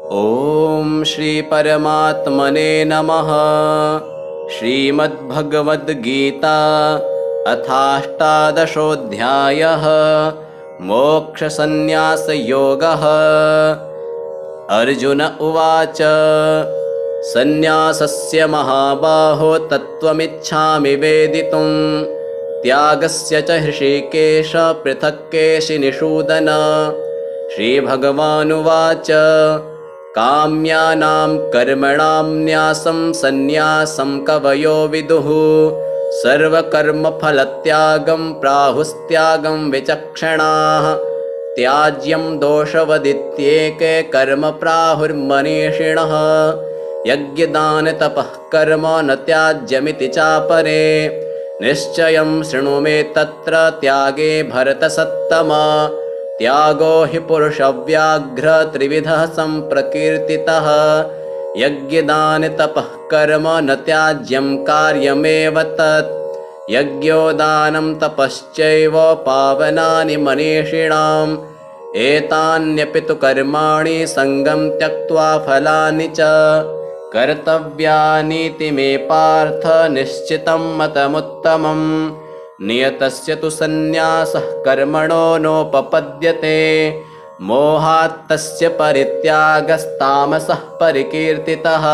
ॐ श्री परमात्मने नमः। श्रीमद्भगवद्गीता अथाष्टादशोऽध्यायः मोक्षसंन्यासयोगः। अर्जुन उवाच संन्यासस्य महाबाहो तत्त्वमिच्छामि वेदितुं त्यागस्य च हृषीकेश पृथक् केशिनिषूदन। श्रीभगवानुवाच काम्यानां कर्मणां न्यासं सन्न्यासं कवयो विदुः सर्वकर्मफलत्यागं प्राहुस्त्यागं विचक्षणाः। त्याज्यं दोषवदित्येके कर्म प्राहुर्मनीषिणः यज्ञदानतपः कर्म न त्याज्यमिति चापरे। निश्चयं शृणु मे तत्र त्यागे भरतसत्तमा। त्यागो हि पुरुषव्याघ्र त्रिविधः सम्प्रकीर्तितः यज्ञदानतपः कर्म न त्याज्यं कार्यमेव तत्। यज्ञोदानं तपश्चैव पावनानि मनीषिणाम् एतान्यपि तु कर्माणि सङ्गं त्यक्त्वा फलानि च कर्तव्यानीति मे पार्थ निश्चितं मतमुत्तमम्। नियतस्य तु सन्न्यासः कर्मणो नोपपद्यते मोहात् तस्य परित्यागस्तामसः परिकीर्तितः।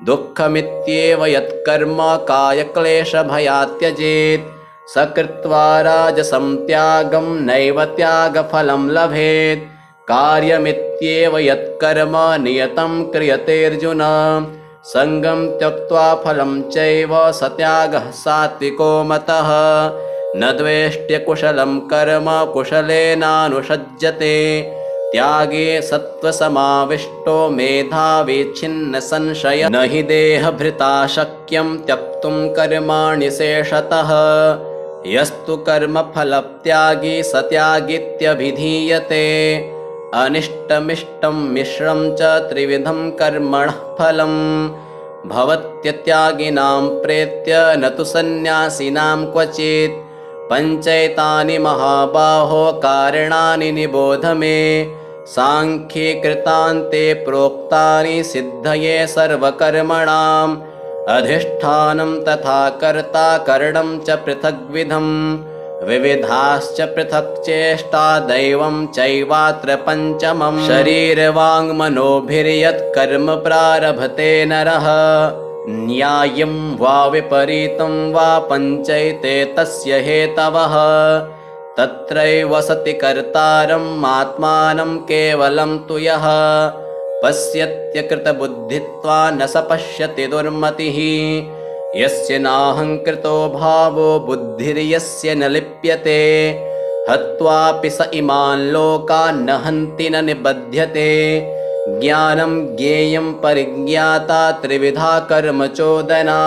दुःखमित्येव यत्कर्म कायक्लेशभयात् त्यजेत् स कृत्वा राजसं त्यागं नैव त्यागफलं लभेत्। कार्यमित्येव यत्कर्म नियतं क्रियतेऽर्जुन सङ्गं त्यक्त्वा फलं चैव स त्यागः सात्विको मतः। न द्वेष्ट्यकुशलं कर्म कुशलेनानुषज्यते त्यागे सत्त्वसमाविष्टो मेधावी छिन्नसंशयः। न हि देहभृता शक्यं त्यक्तुं कर्माणि शेषतः यस्तु कर्मफलत्यागी स त्यागीत्यभिधीयते। अनिष्टमिष्टं मिश्रं च त्रिविधं कर्मणः फलं भवत्यत्यागिनां प्रेत्य न तु सन्न्यासिनां क्वचित्। पञ्चैतानि महाबाहो कारणानि निबोध मे सांख्ये कृतान्ते प्रोक्तानि सिद्धये सर्वकर्मणाम्। अधिष्ठानं तथा कर्ता करणं च पृथग्विधम् विविधाश्च पृथक् चेष्टा दैवं चैवात्र पञ्चमम्। शरीरवाङ्मनोभिर्यत् कर्म प्रारभते नरः न्यायं वा विपरीतं वा पञ्चैते तस्य हेतवः। तत्रैव सति कर्तारम् आत्मानं केवलं तु यः पश्यत्यकृतबुद्धित्वा न स पश्यति दुर्मतिः। यस्य नाहङ्कृतो भावो बुद्धिर्यस्य न लिप्यते हत्वापि स इमान् लोकान् न हन्ति न निबध्यते। ज्ञानं ज्ञेयं परिज्ञाता त्रिविधा कर्म चोदना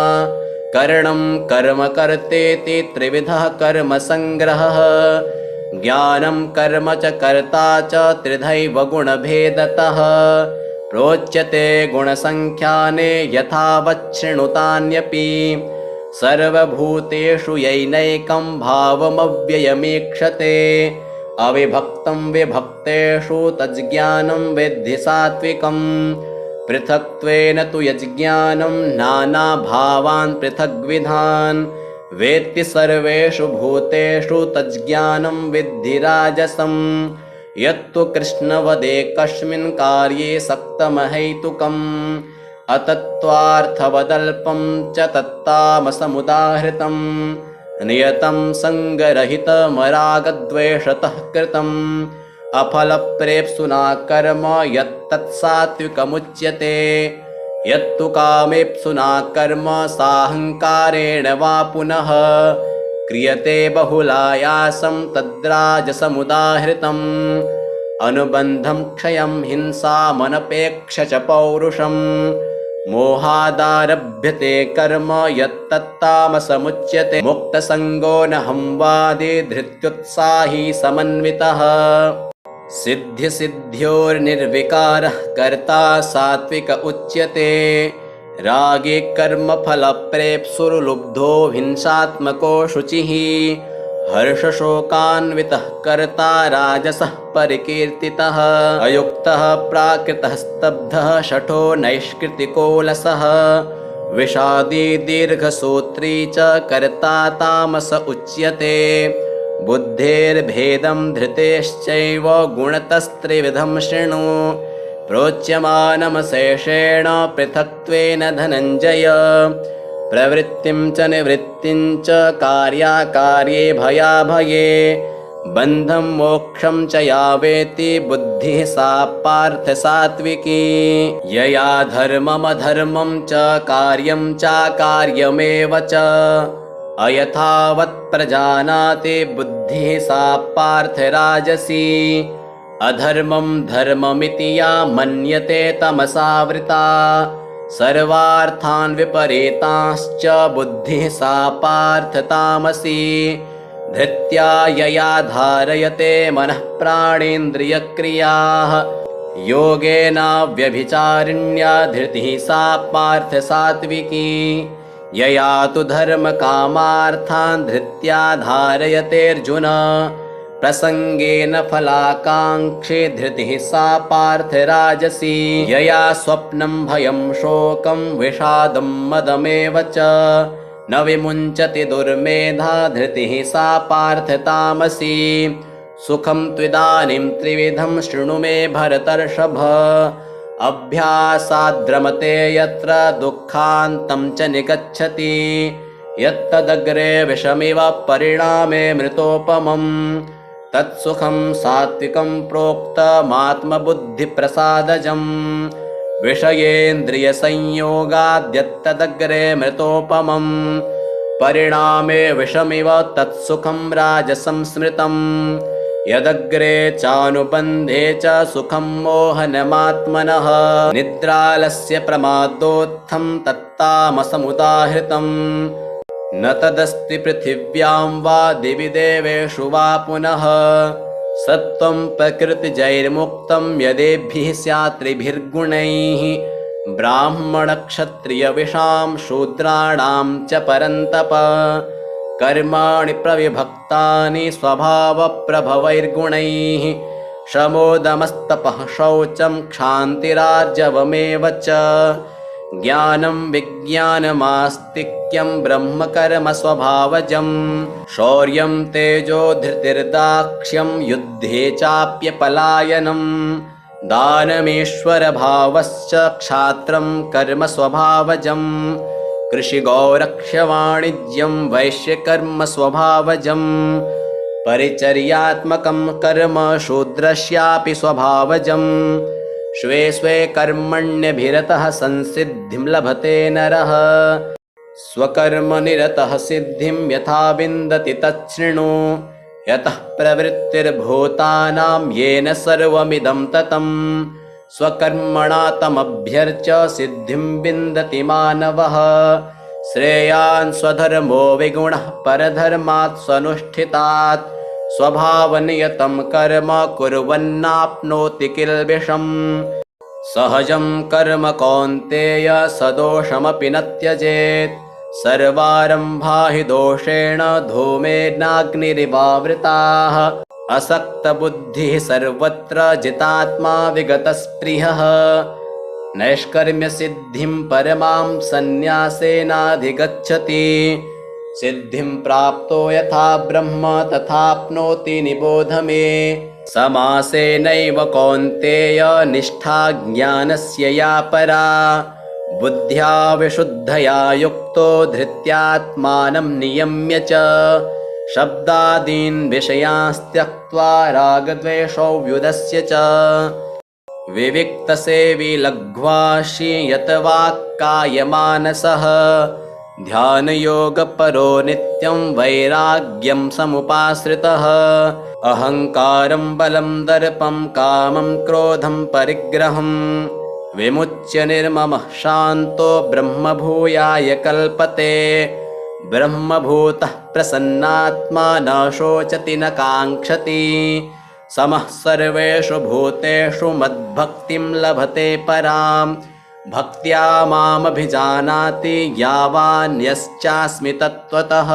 करणं कर्म कर्तेति त्रिविधः कर्म संग्रहः। ज्ञानं कर्म च कर्ता च त्रिधैव गुणभेदतः प्रोच्यते गुणसंख्याने यथावच्छृणुतान्यपि। सर्वभूतेषु यैनैकं भावमव्ययमीक्षते अविभक्तं विभक्तेषु तज्ज्ञानं विद्धि सात्विकम्। पृथक्त्वेन तु यज्ज्ञानं नानाभावान् पृथग्विधान् वेत्ति सर्वेषु भूतेषु तज्ज्ञानं विद्धि राजसम्। यत्तु कृष्णवदे कस्मिन् कार्ये सक्तमहैतुकम् अतत्त्वार्थवदल्पं च तत्तामसमुदाहृतं नियतं सङ्गरहितमरागद्वेषतः कृतम्। अफलप्रेप्सुना कर्म यत्तत्सात्विकमुच्यते। यत्तु कामेप्सुना कर्म साहङ्कारेण वा पुनः क्रियते बहुलायासं तद्राजसमुदाहृतम्। अनुबन्धं क्षयं हिंसामनपेक्ष च पौरुषं मोहादारभ्यते कर्म यत्तत्तामसमुच्यते। मुक्तसङ्गो न हंवादे धृत्युत्साही समन्वितः सिद्ध्यसिद्ध्योर्निर्विकारः कर्ता सात्विक उच्यते। रागे कर्मफलप्रेप्सुर्लुब्धो हिंसात्मको शुचिः हर्षशोकान्वितः कर्ता राजसः परिकीर्तितः अयुक्तः प्राकृतः स्तब्धः शठो नैष्कृतिकोलसः विषादी दीर्घसूत्री च कर्ता तामस उच्यते बुद्धेर्भेदं धृतेश्चैव गुणतस्त्रिविधं शृणु प्रोच्यमानमशेषेण पृथक्त्वेन धनञ्जय प्रवृत्तिं च निवृत्तिं च कार्याकार्ये भयाभये बन्धं मोक्षं च यावेति बुद्धिः सा पार्थ सात्विकी यया धर्ममधर्मं च कार्यं चाकार्यमेव च अयथावत् प्रजानाति बुद्धिः सा पार्थ राजसी अधर्मं धर्ममिति या मन्यते तमसावृता सर्वार्थान् विपरीतांश्च बुद्धिः सा पार्थ तामसी धृत्या यया धारयते मनः प्राणेन्द्रियक्रियाः योगेनाव्यभिचारिण्या धृतिः सा पार्थ सात्विकी यया तु धर्मकामार्थान् धृत्या धारयतेऽर्जुन प्रसंगेन फलाकांक्षे धृतिः सा पार्थ राजसी यया स्वप्नं भयं शोकं विषादं मदमेव च न विमुञ्चति दुर्मेधा धृतिः सा पार्थ तामसी सुखं त्विदानीं त्रिविधं शृणु मे भरतर्षभ अभ्यासाद्रमते यत्र दुःखान्तं च निगच्छति यत्तदग्रे विषमिव परिणामे मृतोपमम् तत्सुखं सात्विकं प्रोक्तमात्मबुद्धिप्रसादजम् विषयेन्द्रियसंयोगाद्यत्तदग्रे मृतोपमम् परिणामे विषमिव तत्सुखं राजसं स्मृतम् यदग्रे चानुबन्धे च सुखं मोहनमात्मनः निद्रालस्य प्रमादोत्थं तत्तामसमुदाहृतम् न तदस्ति पृथिव्यां वा दिवि देवेषु वा पुनः सत्त्वं प्रकृतिजैर्मुक्तं यदेभिः स्यात् त्रिभिर्गुणैः ब्राह्मणक्षत्रियविषां शूद्राणां च परन्तप कर्माणि प्रविभक्तानि स्वभावप्रभवैर्गुणैः शमोदमस्तपः शौचं क्षान्तिरार्जवमेव च ज्ञानं विज्ञानमास्तिक्यं ब्रह्मकर्म स्वभावजं शौर्यं तेजो धृतिर्दाक्ष्यं युद्धे चाप्यपलायनं दानमीश्वरभावश्च क्षात्रं कर्म स्वभावजं कृषिगौरक्ष्यवाणिज्यं वैश्यकर्म स्वभावजं परिचर्यात्मकं कर्म शूद्रस्यापि स्वभावजं स्वे स्वे कर्मण्यभिरतः संसिद्धिं लभते नरः स्वकर्मनिरतः सिद्धिं यथा विन्दति तच्छृणु यतः प्रवृत्तिर्भूतानां येन सर्वमिदं ततं स्वकर्मणा तमभ्यर्च्य सिद्धिं विन्दति मानवः श्रेयान् स्वधर्मो विगुणः परधर्मात् स्वनुष्ठितात् स्वभावनियतं कर्म कुर्वन्नाप्नोति किल्बिषम् सहजं कर्म कौन्तेय सदोषमपि न त्यजेत् सर्वारम्भा हि दोषेण धूमेनाग्निरिवावृताः असक्तबुद्धिः सर्वत्र जितात्मा विगतस्पृहः नैष्कर्म्यसिद्धिं परमां सन्न्यासेनाधिगच्छति सिद्धिं प्राप्तो यथा ब्रह्म तथाप्नोति निबोध मे समासेनैव कौन्तेय निष्ठा ज्ञानस्य या परा बुद्ध्या विशुद्धया युक्तो धृत्यात्मानं नियम्य च शब्दादीन् विषयांस्त्यक्त्वा रागद्वेषौ व्युदस्य च विविक्तसेवी लघ्वाशी यतवाक्कायमानसः ध्यानयोगपरो नित्यं वैराग्यं समुपाश्रितः अहङ्कारं बलं दर्पं कामं क्रोधं परिग्रहं विमुच्य निर्ममः शान्तो ब्रह्मभूयाय कल्पते ब्रह्मभूतः प्रसन्नात्मा न शोचति न काङ्क्षति समः सर्वेषु भूतेषु मद्भक्तिं लभते परां भक्त्या मामभिजानाति यावान्यश्चास्मि तत्त्वतः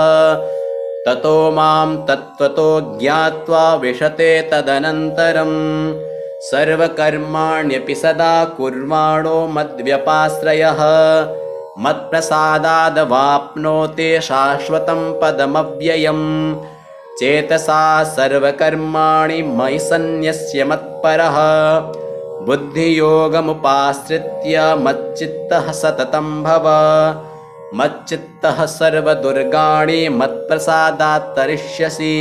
ततो मां तत्त्वतो ज्ञात्वा विशते तदनन्तरं सर्वकर्माण्यपि सदा कुर्वाणो मद्व्यपाश्रयः मत्प्रसादादवाप्नोति शाश्वतं पदमव्ययम् चेतसा सर्वकर्माणि मयि सन्न्यस्य मत्परः बुद्धियोगमुपाश्रित्य मच्चित्तः सततं भव मच्चित्तः सर्वदुर्गाणि मत्प्रसादात् तरिष्यसि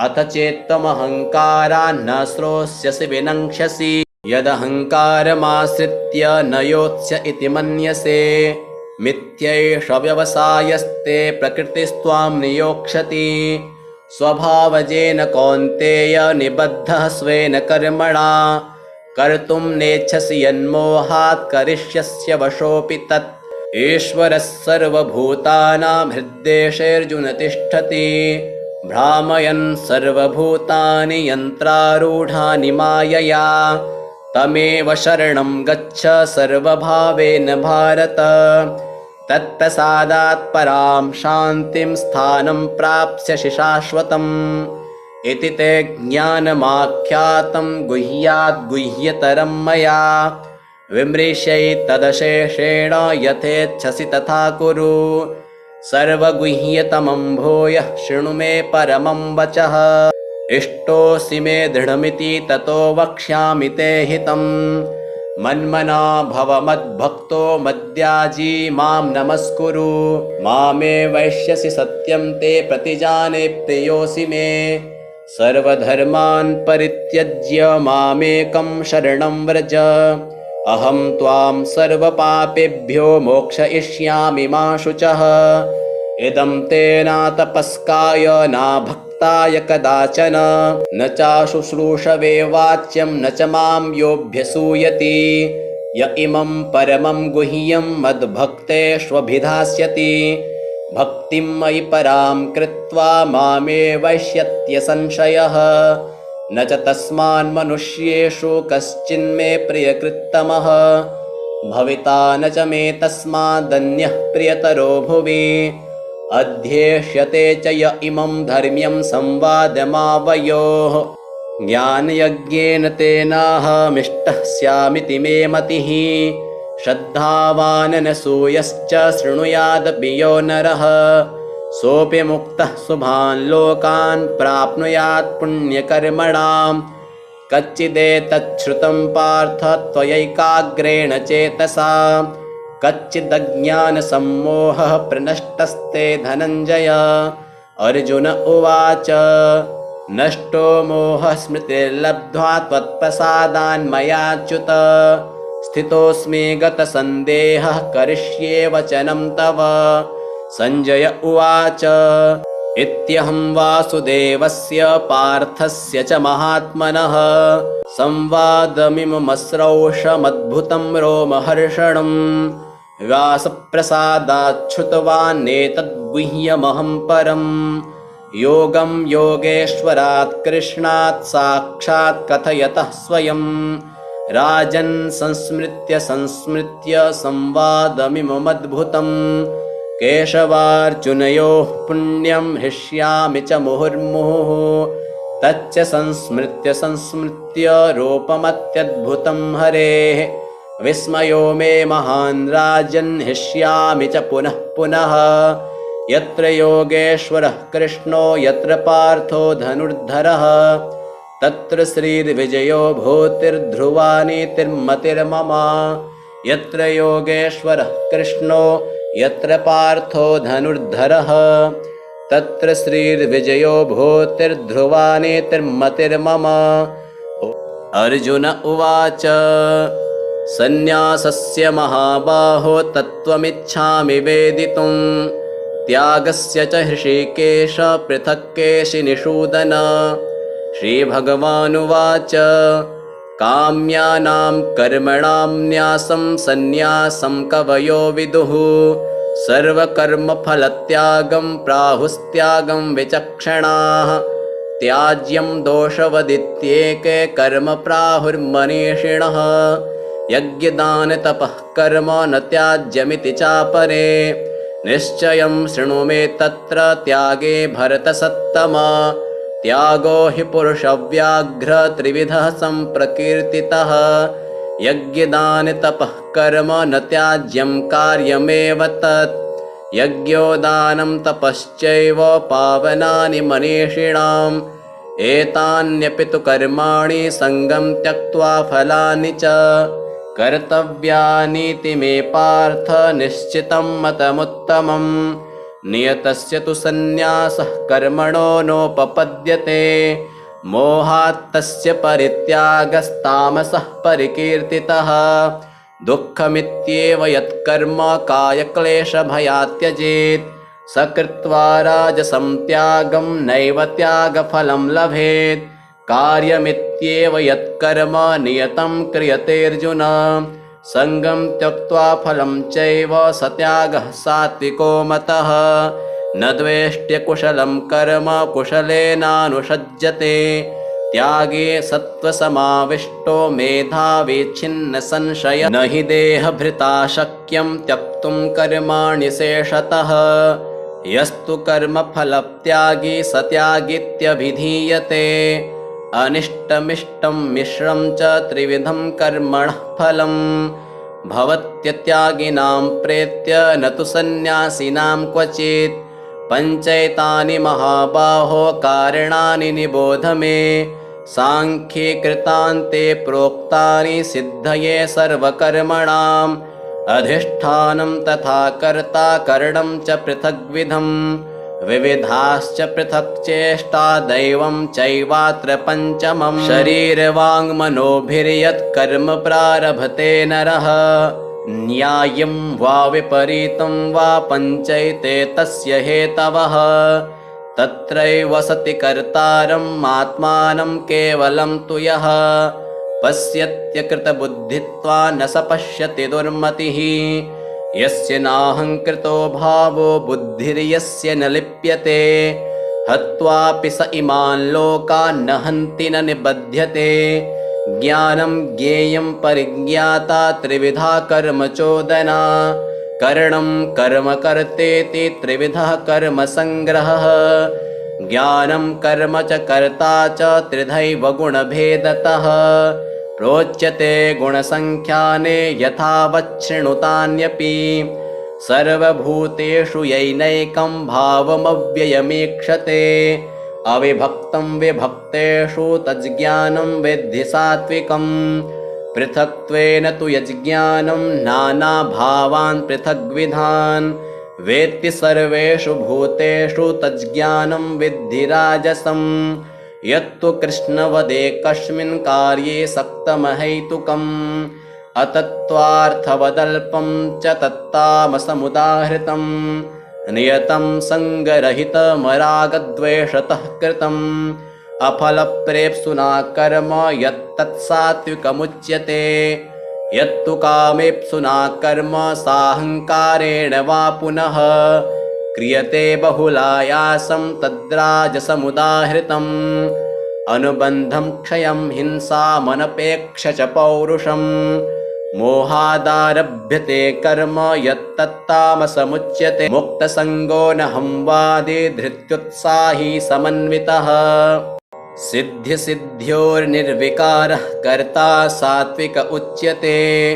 अथ चेत्त्वमहङ्कारान् न श्रोष्यसि विनङ्क्ष्यसि यदहङ्कारमाश्रित्य न योत्स्य इति मन्यसे मिथ्यैष व्यवसायस्ते प्रकृतिस्त्वां नियोक्ष्यति स्वभावजेन कौन्तेय निबद्धः स्वेन कर्मणा कर्तुं नेच्छसि यन्मोहात् करिष्यस्य वशोऽपि तत् ईश्वरः सर्वभूतानां हृद्देशेऽर्जुन तिष्ठति भ्रामयन् सर्वभूतानि यन्त्रारूढानि मायया तमेव शरणं गच्छ सर्वभावेन भारत तत्प्रसादात् परां शान्तिं स्थानं प्राप्स्यसि शाश्वतम् इति ते ज्ञानमाख्यातं गुह्याद् गुह्यतरं मया विमृश्यैतदशेषेण यथेच्छसि तथा कुरु सर्वगुह्यतमं भूयः शृणु मे परमं वचः इष्टोऽसि मे दृढमिति ततो वक्ष्यामि ते हितं मन्मना भव मद्भक्तो मद्याजी मां नमस्कुरु मामे वैश्यसि सत्यं ते प्रतिजाने प्रियोऽसि मे सर्वधर्मान् परित्यज्य मामेकं शरणं व्रज अहं त्वां सर्वपापेभ्यो मोक्षयिष्यामि मा शुचः इदं ते न तपस्काय न भक्ताय कदाचन न चाशुश्रूषवे वाच्यं न च मां योऽभ्यसूयति य इमं परमं गुह्यं मद्भक्तेष्वभिधास्यति भक्तिं मयि परां कृत्वा मामे वैष्यत्य संशयः न च तस्मान्मनुष्येषु कश्चिन्मे प्रियकृत्तमः भविता न च मे तस्मादन्यः प्रियतरो भुवि अध्येष्यते च य इमं धर्म्यं संवादमावयोः ज्ञानयज्ञेन तेनाहमिष्टः स्यामिति मे मतिः श्रद्धावाननसूयश्च शृणुयादपि यो नरः सोऽपि मुक्तः शुभान् लोकान् प्राप्नुयात् पुण्यकर्मणां कच्चिदेतच्छ्रुतं पार्थ त्वयैकाग्रेण चेतसा कच्चिदज्ञानसम्मोहः प्रनष्टस्ते धनञ्जय अर्जुन उवाच नष्टो मोहः स्मृतिर्लब्ध्वा त्वत्प्रसादान्मयाच्युत स्थितोऽस्मि गतसन्देहः करिष्ये वचनं तव सञ्जय उवाच इत्यहं वासुदेवस्य पार्थस्य च महात्मनः संवादमिममस्रौषमद्भुतं रोमहर्षणं व्यासप्रसादाच्छ्रुतवान्नेतद्गुह्यमहं परं योगं योगेश्वरात् कृष्णात् साक्षात् कथयतः स्वयं राजन् संस्मृत्य संवादमिममद्भुतं केशवार्जुनयोः पुण्यं हृष्यामि च मुहुर्मुहुः तच्च संस्मृत्य रूपमत्यद्भुतं हरेः विस्मयो मे महान् राजन् हृष्यामि च पुनः पुनः यत्र योगेश्वरः कृष्णो यत्र पार्थो धनुर्धरः तत्र श्रीर्विजयो भूतिर्ध्रुवा नीतिर्मतिर्मम यत्र योगेश्वरः कृष्णो यत्र पार्थो धनुर्धरः तत्र श्रीर्विजयो भूतिर्ध्रुवा नीतिर्मतिर्मम अर्जुन उवाच सन्न्यासस्य महाबाहो तत्त्वमिच्छामि वेदितुं त्यागस्य च हृषीकेश पृथक् केशिनिषूदन श्रीभगवानुवाच काम्यानां कर्मणां न्यासं सन्न्यासं कवयो विदुः सर्वकर्मफलत्यागं प्राहुस्त्यागं विचक्षणाः त्याज्यं दोषवदित्येके कर्म प्राहुर्मनीषिणः यज्ञदानतपः कर्म न त्याज्यमिति चापरे निश्चयं शृणु मे तत्र त्यागे भरतसत्तमा। त्यागो हि पुरुषव्याघ्र त्रिविधः सम्प्रकीर्तितः। यज्ञदानतपः कर्म न त्याज्यं कार्यमेव तत्। यज्ञो दानं तपश्चैव पावनानि मनीषिणाम्। एतान्यपि तु कर्माणि सङ्गं त्यक्त्वा फलानि च कर्तव्यानीति मे पार्थ निश्चितं मतमुत्तमम्। नियतस्य तु सन्न्यासः कर्मणो नोपपद्यते। मोहात्तस्य परित्यागस्तामसः परिकीर्तितः। दुःखमित्येव यत्कर्म कायक्लेशभयात् त्यजेत्। स कृत्वा राजसं त्यागं नैव त्यागफलं लभेत्। कार्यमित्येव यत्कर्म नियतं क्रियतेऽर्जुन। सङ्गं त्यक्त्वा फलं चैव स त्यागः सात्विको मतः। न द्वेष्ट्यकुशलं कर्म कुशलेनानुषज्यते। त्यागे सत्त्वसमाविष्टो मेधावी छिन्न संशय। न हि देहभृता शक्यं त्यक्तुं कर्माणि शेषतः। यस्तु कर्मफलत्यागी स त्यागीत्यभिधीयते। अनिष्टमिष्टं मिश्रं च त्रिविधं कर्मणः फलं। भवत्यत्यागिनां प्रेत्य न तु सन्न्यासिनां क्वचित्। पञ्चैतानि महाबाहो कारणानि निबोध मे। सांख्ये कृतान्ते प्रोक्तानि सिद्धये सर्वकर्मणाम्। अधिष्ठानं तथा कर्ता करणं च पृथग्विधम्। विविधाश्च पृथक् चेष्टा दैवं चैवात्र पञ्चमम्। शरीरवाङ्मनोभिर्यत्कर्म प्रारभते नरः। न्यायं वा विपरीतं वा पञ्चैते तस्य हेतवः। तत्रैव सति कर्तारम् आत्मानं केवलं तु यः। पश्यत्यकृतबुद्धित्वा न स पश्यति दुर्मतिः। यस्य नाहङ्कृतो भावो बुद्धिर्यस्य न लिप्यते। हत्वापि स इमान् लोकान् न हन्ति न निबध्यते। ज्ञानं ज्ञेयं परिज्ञाता त्रिविधा कर्म चोदना। करणं कर्म कर्तेति त्रिविधः कर्म संग्रहः। ज्ञानं कर्म च कर्ता च त्रिधैव गुणभेदतः। प्रोच्यते गुणसङ्ख्याने यथावच्छृणुतान्यपि। सर्वभूतेषु यैनैकं भावमव्ययमीक्षते। अविभक्तं विभक्तेषु तज्ज्ञानं विद्धि सात्विकम्। पृथक्त्वेन तु यज्ज्ञानं नानाभावान् पृथग्विधान्। वेत्ति सर्वेषु भूतेषु तज्ज्ञानं विद्धि राजसम्। यत्तु कृष्णवदे कस्मिन् कार्ये सक्तमहैतुकम्। अतत्त्वार्थवदल्पं च तत्तामसमुदाहृतम्। नियतं सङ्गरहितमरागद्वेषतः कृतम्। अफलप्रेप्सुना कर्म यत्तत्सात्विकमुच्यते। यत्तु कामेप्सुना कर्म साहङ्कारेण वा पुनः क्रियते बहुलायासं तद्राजसमुदाहृतम्। अनुबन्धं क्षयं हिंसामनपेक्ष च पौरुषम्। मोहादारभ्यते कर्म यत्तत्तामसमुच्यते। मुक्तसङ्गो न हंवादे धृत्युत्साही समन्वितः। सिद्ध्यसिद्ध्योर्निर्विकारः कर्ता सात्विक उच्यते।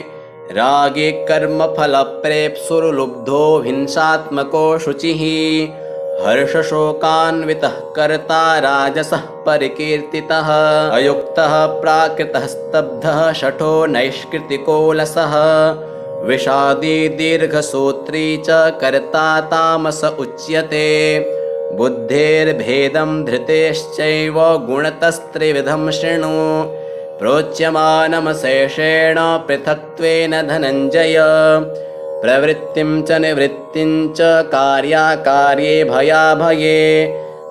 रागे कर्मफलप्रेप्सुर्लुब्धो हिंसात्मको शुचिः। हर्षशोकान्वितः कर्ता राजसः परिकीर्तितः। अयुक्तः प्राकृतः स्तब्धः शठो नैष्कृतिको लसः। विषादी दीर्घसूत्री च कर्ता तामस उच्यते। बुद्धेर्भेदं धृतेश्चैव गुणतस्त्रिविधं शृणु। प्रोच्यमानमशेषेण पृथक्त्वेन धनञ्जय। प्रवृत्तिं च निवृत्तिं च कार्याकार्ये भयाभये।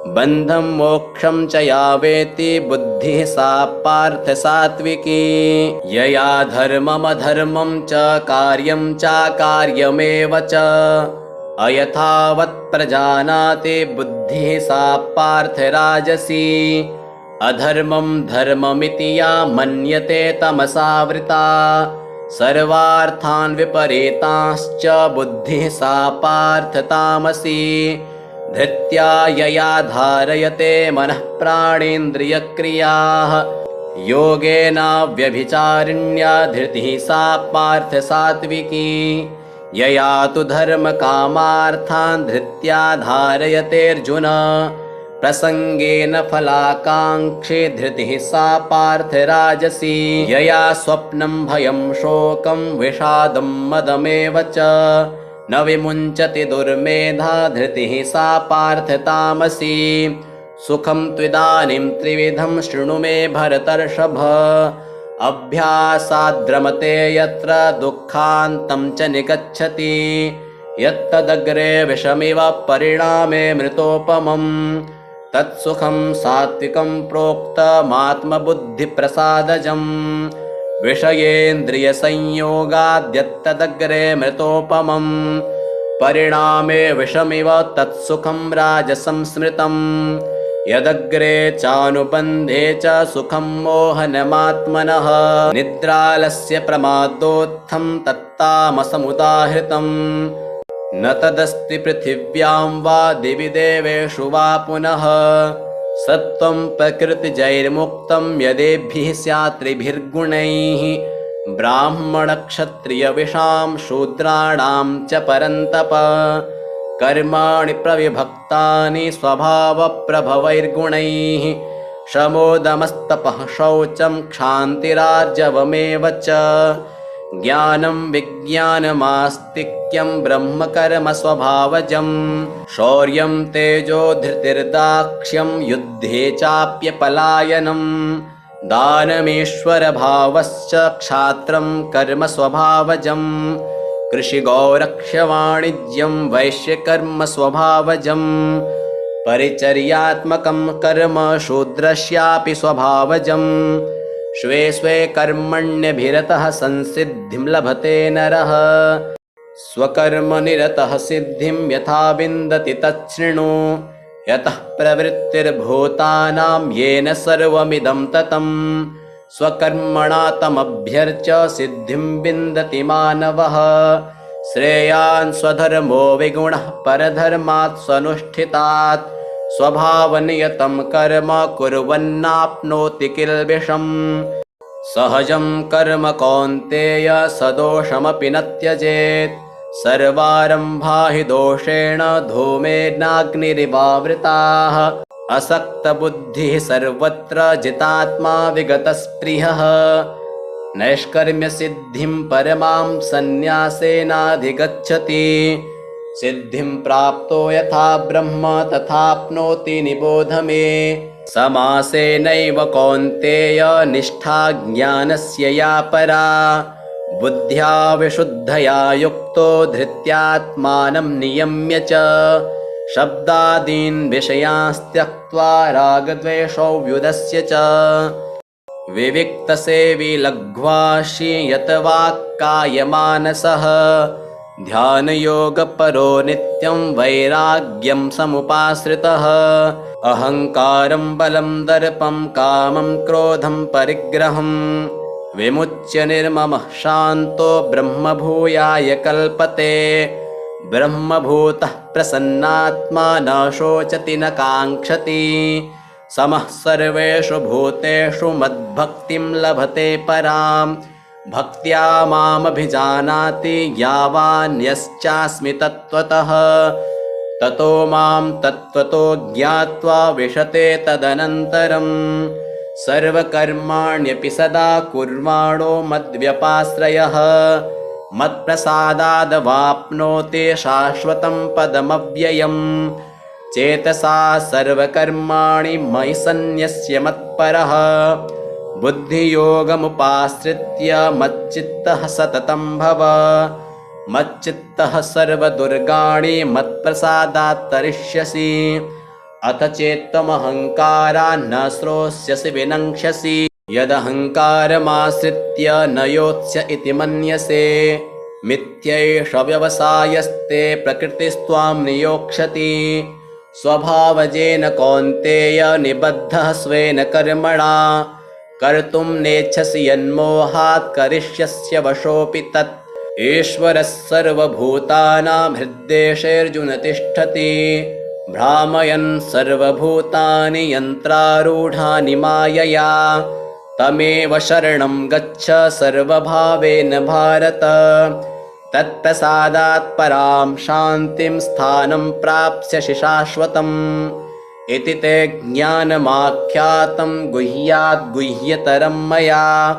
बन्धं मोक्षं च या वेत्ति बुद्धिः सा पार्थ सात्विकी। यया धर्ममधर्मं च कार्यं चाकार्यमेव च अयथावत् प्रजानाति बुद्धिः सा पार्थ राजसी। अधर्मं धर्ममिति या मन्यते तमसावृता सर्वार्थान् विपरीतांश्च बुद्धिः सा पार्थ तामसी धृत्या यया धारयते मनः प्राणेन्द्रियक्रियाः योगेन व्यभिचारिण्या धृतिः सा पार्थ सात्विकी यया तु धर्मकामार्थान् धृत्या धारयतेऽर्जुन प्रसंगेन फलाकांक्षी धृतिः सा पार्थ राजसी यया स्वप्नं भयं शोकं विषादं मदमेव च न विमुञ्चति दुर्मेधा धृतिः सा पार्थ तामसी सुखं त्विदानीं त्रिविधं शृणु मे भरतर्षभ अभ्यासाद्रमते यत्र दुःखान्तं च निगच्छति यत्तदग्रे विषमिव परिणामे मृतोपमम् तत्सुखं सात्विकं प्रोक्तमात्मबुद्धिप्रसादजम् विषयेन्द्रियसंयोगाद्यत्तदग्रे मृतोपमम् परिणामे विषमिव तत्सुखं राजसं स्मृतम् यदग्रे चानुबन्धे च सुखं मोहनमात्मनः निद्रालस्य प्रमादोत्थं तत्तामसमुदाहृतम् न तदस्ति पृथिव्यां वा दिवि देवेषु वा पुनः सत्त्वं प्रकृतिजैर्मुक्तं यदेभिः स्यात् त्रिभिर्गुणैः ब्राह्मणक्षत्रियविषां शूद्राणां च परन्तप कर्माणि प्रविभक्तानि स्वभावप्रभवैर्गुणैः शमोदमस्तपः शौचं क्षान्तिरार्जवमेव च ज्ञानं विज्ञानमास्तिक्यं ब्रह्मकर्म स्वभावजं शौर्यं तेजो धृतिर्दाक्ष्यं युद्धे चाप्यपलायनं दानमीश्वरभावश्च क्षात्रं कर्म स्वभावजं कृषिगौरक्ष्यवाणिज्यं वैश्यकर्म स्वभावजं परिचर्यात्मकं कर्म शूद्रस्यापि स्वभावजं स्वे स्वे कर्मण्यभिरतः संसिद्धिं लभते नरः स्वकर्मनिरतः सिद्धिं यथा विन्दति तच्छृणु यतः प्रवृत्तिर्भूतानां येन सर्वमिदं ततं स्वकर्मणा तमभ्यर्च्य सिद्धिं विन्दति मानवः श्रेयान् स्वधर्मो विगुणः परधर्मात् स्वनुष्ठितात् स्वभावनियतं कर्म कुर्वन्नाप्नोति किल्बिषम् सहजं कर्म कौन्तेय सदोषमपि न त्यजेत् सर्वारम्भा हि दोषेण धूमेनाग्निरिवावृताः असक्तबुद्धिः सर्वत्र जितात्मा विगतस्पृहः नैष्कर्म्यसिद्धिं परमां सन्न्यासेनाधिगच्छति सिद्धिं प्राप्तो यथा ब्रह्म तथाप्नोति निबोध मे समासेनैव कौन्तेय निष्ठा ज्ञानस्य या परा बुद्ध्या विशुद्धया युक्तो धृत्यात्मानं नियम्य च शब्दादीन् विषयांस्त्यक्त्वा रागद्वेषौ व्युदस्य च विविक्तसेवी लघ्वाशी यतवाक्कायमानसः ध्यानयोगपरो नित्यं वैराग्यं समुपाश्रितः अहङ्कारं बलं दर्पं कामं क्रोधं परिग्रहं विमुच्य निर्ममः शान्तो ब्रह्मभूयाय कल्पते ब्रह्मभूतः प्रसन्नात्मा न शोचति न काङ्क्षति समः सर्वेषु भूतेषु मद्भक्तिं लभते पराम् भक्त्या मामभिजानाति यावान्यश्चास्मि तत्त्वतः ततो मां तत्त्वतो ज्ञात्वा विशते तदनन्तरम् सर्वकर्माण्यपि सदा कुर्वाणो मद्व्यपाश्रयः मत्प्रसादादवाप्नोति शाश्वतं पदमव्ययम् चेतसा सर्वकर्माणि मयि सन्न्यस्य मत्परः बुद्धियोगमुपाश्रित्य मच्चित्तः सततं भव मच्चित्तः सर्वदुर्गाणि मत्प्रसादात् तरिष्यसि अथ चेत्त्वमहङ्कारान् न श्रोष्यसि विनङ्क्ष्यसि यदहङ्कारमाश्रित्य न योत्स्य इति मन्यसे मिथ्यैष व्यवसायस्ते प्रकृतिस्त्वां नियोक्ष्यति स्वभावजेन कौन्तेय निबद्धः स्वेन कर्मणा कर्तुं नेच्छसि यन्मोहात् करिष्यस्य वशोऽपि तत्। ईश्वरः सर्वभूतानां हृद्देशेऽर्जुन तिष्ठति। भ्रामयन् सर्वभूतानि यन्त्रारूढानि मायया। तमेव शरणं गच्छ सर्वभावेन भारत। तत्प्रसादात् परां शान्तिं स्थानं प्राप्स्यसि शाश्वतम्। इति ते ज्ञानमाख्यातं गुह्याद् गुह्यतरं मया।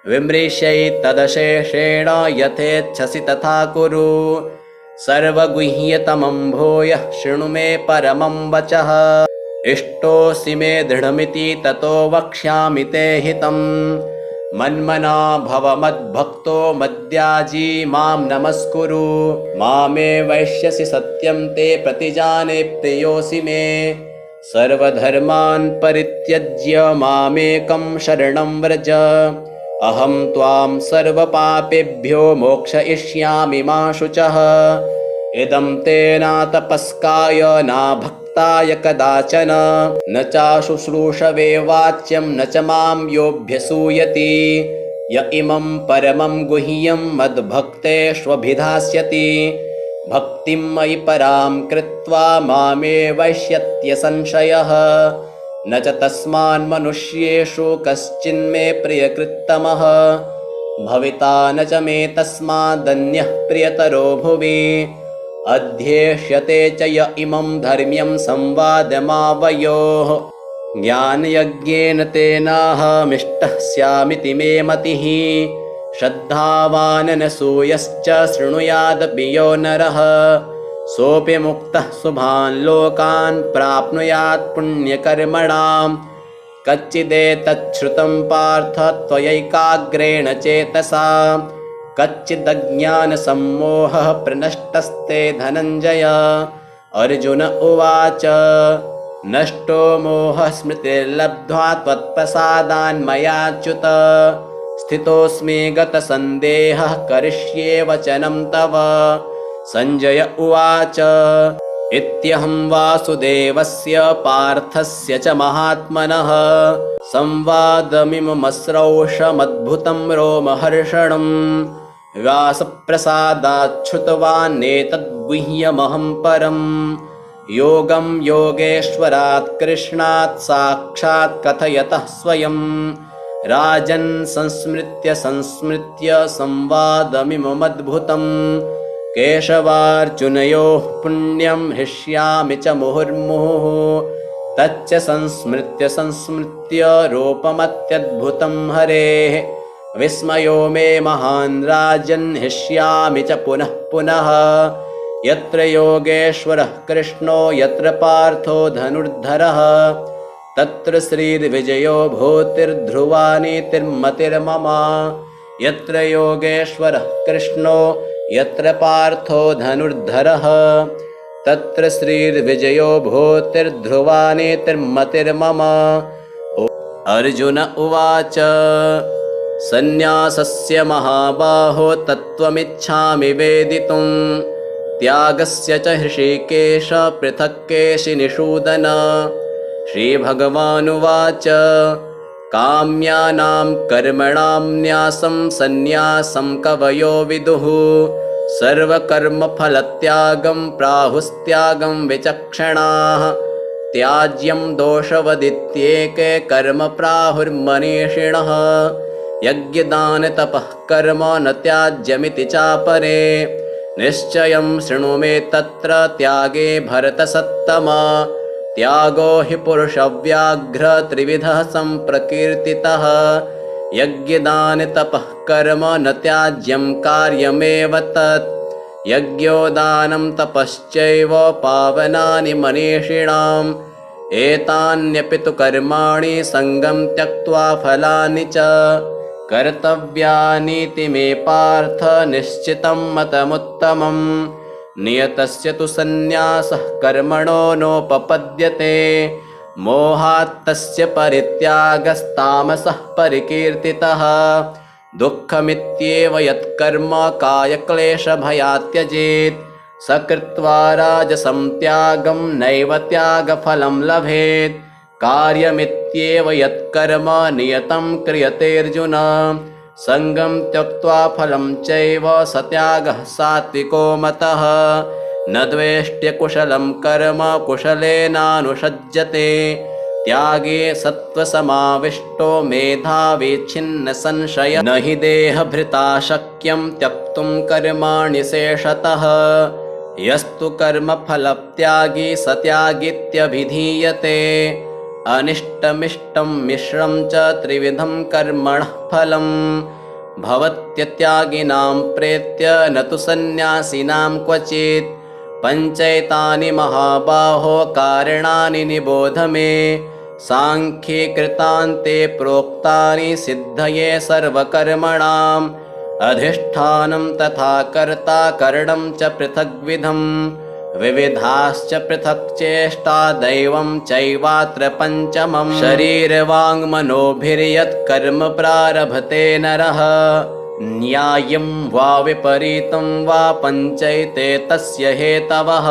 विमृशैतदशेषेण यथेच्छसि तथा कुरु। सर्वगुह्यतमं भूयः शृणु मे परमं वचः। इष्टोऽसि मे दृढमिति ततो वक्ष्यामि ते हितम्। मन्मना भव मद्भक्तो मद्याजी मां नमस्कुरु। मामे वैश्यसि सत्यं ते प्रतिजाने प्रियोऽसि मे। सर्वधर्मान् परित्यज्य मामेकं शरणं व्रज। अहं त्वां सर्वपापेभ्यो मोक्षयिष्यामि मा शुचः। इदं ते न तपस्काय न भक्ताय कदाचन। न चाशुश्रूषवे वाच्यं न च मां योऽभ्यसूयति। य इमं परमं गुह्यं मद्भक्तेष्वभिधास्यति। भक्तिं मयि परां कृत्वा मामे वैष्यत्य संशयः। न च तस्मान्मनुष्येषु कश्चिन्मे प्रियकृत्तमः। भविता न च मे तस्मादन्यः प्रियतरो भुवि। अध्येष्यते च य इमं धर्म्यं संवादमावयोः। ज्ञानयज्ञेन तेनाहमिष्टः स्यामिति मे मतिः। श्रद्धावाननसूयश्च शृणुयादपि यो नरः। सोऽपि मुक्तः शुभान् लोकान् प्राप्नुयात् पुण्यकर्मणां। कच्चिदेतच्छ्रुतं पार्थ त्वयैकाग्रेण चेतसा। कच्चिदज्ञानसम्मोहः प्रनष्टस्ते धनञ्जय। अर्जुन उवाच नष्टो मोहः स्मृतिर्लब्ध्वा त्वत्प्रसादान्मयाच्युत। स्थितोऽस्मि गतसन्देहः करिष्ये वचनं तव। सञ्जय उवाच इत्यहं वासुदेवस्य पार्थस्य च महात्मनः संवादमिममस्रौषमद्भुतं रोमहर्षणं। व्यासप्रसादाच्छ्रुतवान्नेतद्गुह्यमहं परं। योगं योगेश्वरात् कृष्णात् साक्षात् कथयतः स्वयं। राजन् संस्मृत्य संस्मृत्य संवादमिममद्भुतं। केशवार्जुनयोः पुण्यं हृष्यामि च मुहुर्मुहुः। तच्च संस्मृत्य संस्मृत्य रूपमत्यद्भुतं हरेः। विस्मयो मे महान् राजन् हृष्यामि च पुनः पुनः। यत्र योगेश्वरः कृष्णो यत्र पार्थो धनुर्धरः। तत्र श्रीर्विजयो भूतिर्ध्रुवा नीतिर्मतिर्मम। यत्र योगेश्वरः कृष्णो यत्र पार्थो धनुर्धरः। तत्र श्रीर्विजयो भूतिर्ध्रुवा नीतिर्मतिर्मम। अर्जुन उवाच सन्न्यासस्य महाबाहो तत्त्वमिच्छामि वेदितुं। त्यागस्य च हृषीकेश पृथक् केशिनिषूदन। श्रीभगवानुवाच काम्यानां कर्मणां न्यासं सन्न्यासं कवयो विदुः। सर्वकर्मफलत्यागं प्राहुस्त्यागं विचक्षणाः। त्याज्यं दोषवदित्येके कर्म प्राहुर्मनीषिणः। यज्ञदानतपः कर्म न त्याज्यमिति चापरे। निश्चयं शृणु मे तत्र त्यागे भरतसत्तमा। त्यागो हि पुरुषव्याघ्र त्रिविधः सम्प्रकीर्तितः। यज्ञदानतपः कर्म न त्याज्यं कार्यमेव तत्। यज्ञो दानं तपश्चैव पावनानि मनीषिणाम्। एतान्यपि तु कर्माणि सङ्गं त्यक्त्वा फलानि च कर्तव्यानीति मे पार्थ निश्चितं मतमुत्तमम्। नियतस्य तु सन्न्यासः कर्मणो नोपपद्यते। मोहात्तस्य परित्यागस्तामसः परिकीर्तितः। दुःखमित्येव यत्कर्म कायक्लेशभयात् त्यजेत्। स कृत्वा राजसं त्यागं नैव त्यागफलं लभेत्। कार्यमित्येव यत्कर्म नियतं क्रियतेऽर्जुन संगं त्यक्त्वा फलं चैव सत्यागः सात्विको मतः न द्वेष्ट्य कुशलं कर्म कुशलेनानुषज्यते त्यागे सत्त्वसमाविष्टो मेधावी छिन्न संशय न हि देहभृता शक्यं त्यक्तुं कर्माणि शेषतः यस्तु कर्मफलत्यागी सत्यागीत्यभिधीयते अनिष्टमिष्टं मिश्रं च त्रिविधं कर्मणः फलं भवत्यत्यागिनां प्रेत्य न तु सन्न्यासिनां क्वचित् पञ्चैतानि महाबाहो कारणानि निबोध मे सांख्ये कृतान्ते प्रोक्तानि सिद्धये सर्वकर्मणाम् अधिष्ठानं तथा कर्ता करणं च पृथग्विधं विविधाश्च पृथक् चेष्टा दैवं चैवात्र पञ्चमम् शरीरवाङ्मनोभिर्यत् कर्म प्रारभते नरः न्यायं वा विपरीतं वा पञ्चैते तस्य हेतवः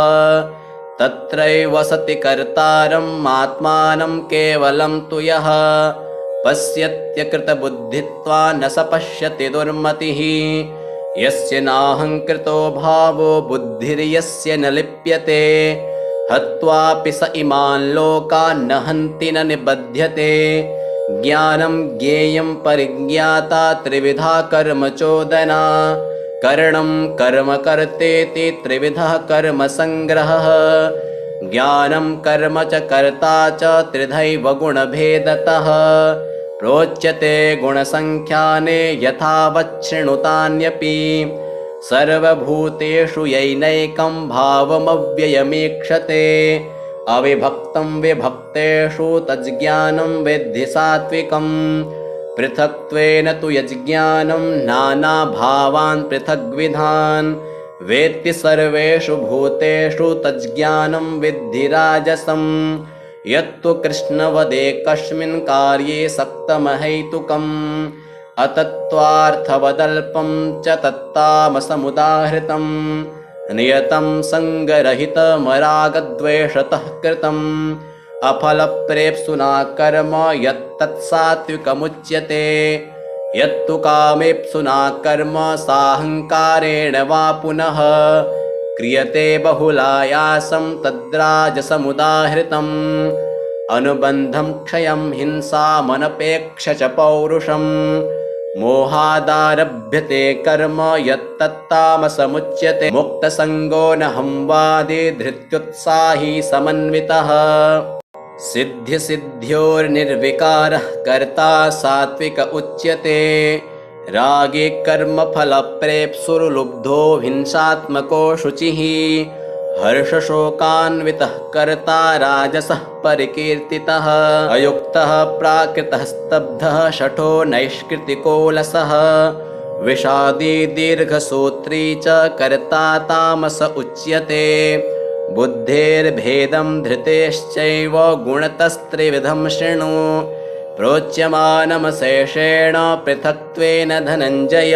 तत्रैव सति कर्तारम् आत्मानं केवलं तु यः पश्यत्यकृतबुद्धित्वा न स पश्यति दुर्मतिः यस्य नाहङ्कृतो भावो बुद्धिर्यस्य न लिप्यते हत्वापि स इमान् लोकान् न हन्ति न निबध्यते ज्ञानं ज्ञेयं परिज्ञाता त्रिविधा कर्म चोदना करणं कर्म कर्तेति त्रिविधः कर्म संग्रहः ज्ञानं कर्म च कर्ता च त्रिधैव गुणभेदतः प्रोच्यते गुणसंख्याने यथावच्छृणुतान्यपि सर्वभूतेषु यैनैकं भावमव्ययमीक्षते अविभक्तं विभक्तेषु तज्ज्ञानं विद्धि सात्विकं पृथक्त्वेन तु यज्ज्ञानं नानाभावान् पृथग्विधान् वेत्ति सर्वेषु भूतेषु तज्ज्ञानं विद्धि राजसं यत्तु कृष्णवदे कस्मिन् कार्ये सक्तमहैतुकम् अतत्त्वार्थवदल्पं च तत्तामसमुदाहृतं नियतं सङ्गरहितमरागद्वेषतः कृतम् अफलप्रेप्सुना कर्म यत्तत्सात्विकमुच्यते यत्तु कामेप्सुना कर्म साहङ्कारेण वा पुनः क्रियते बहुलायासं तद्राजसमुदाहृतम् अनुबन्धं क्षयं हिंसामनपेक्ष च पौरुषं मोहादारभ्यते कर्म यत्तत्तामसमुच्यते मुक्तसङ्गो न हंवादे धृत्युत्साही समन्वितः सिद्ध्यसिद्ध्योर्निर्विकारः कर्ता सात्विक उच्यते रागे कर्मफलप्रेप्सुर्लुब्धो हिंसात्मको शुचिः हर्षशोकान्वितः कर्ता राजसः परिकीर्तितः अयुक्तः प्राकृतः स्तब्धः शठो नैष्कृतिकोलसः विषादी दीर्घसूत्री च कर्ता तामस उच्यते बुद्धेर्भेदं धृतेश्चैव गुणतस्त्रिविधं शृणु प्रोच्यमानमशेषेण पृथक्त्वेन धनञ्जय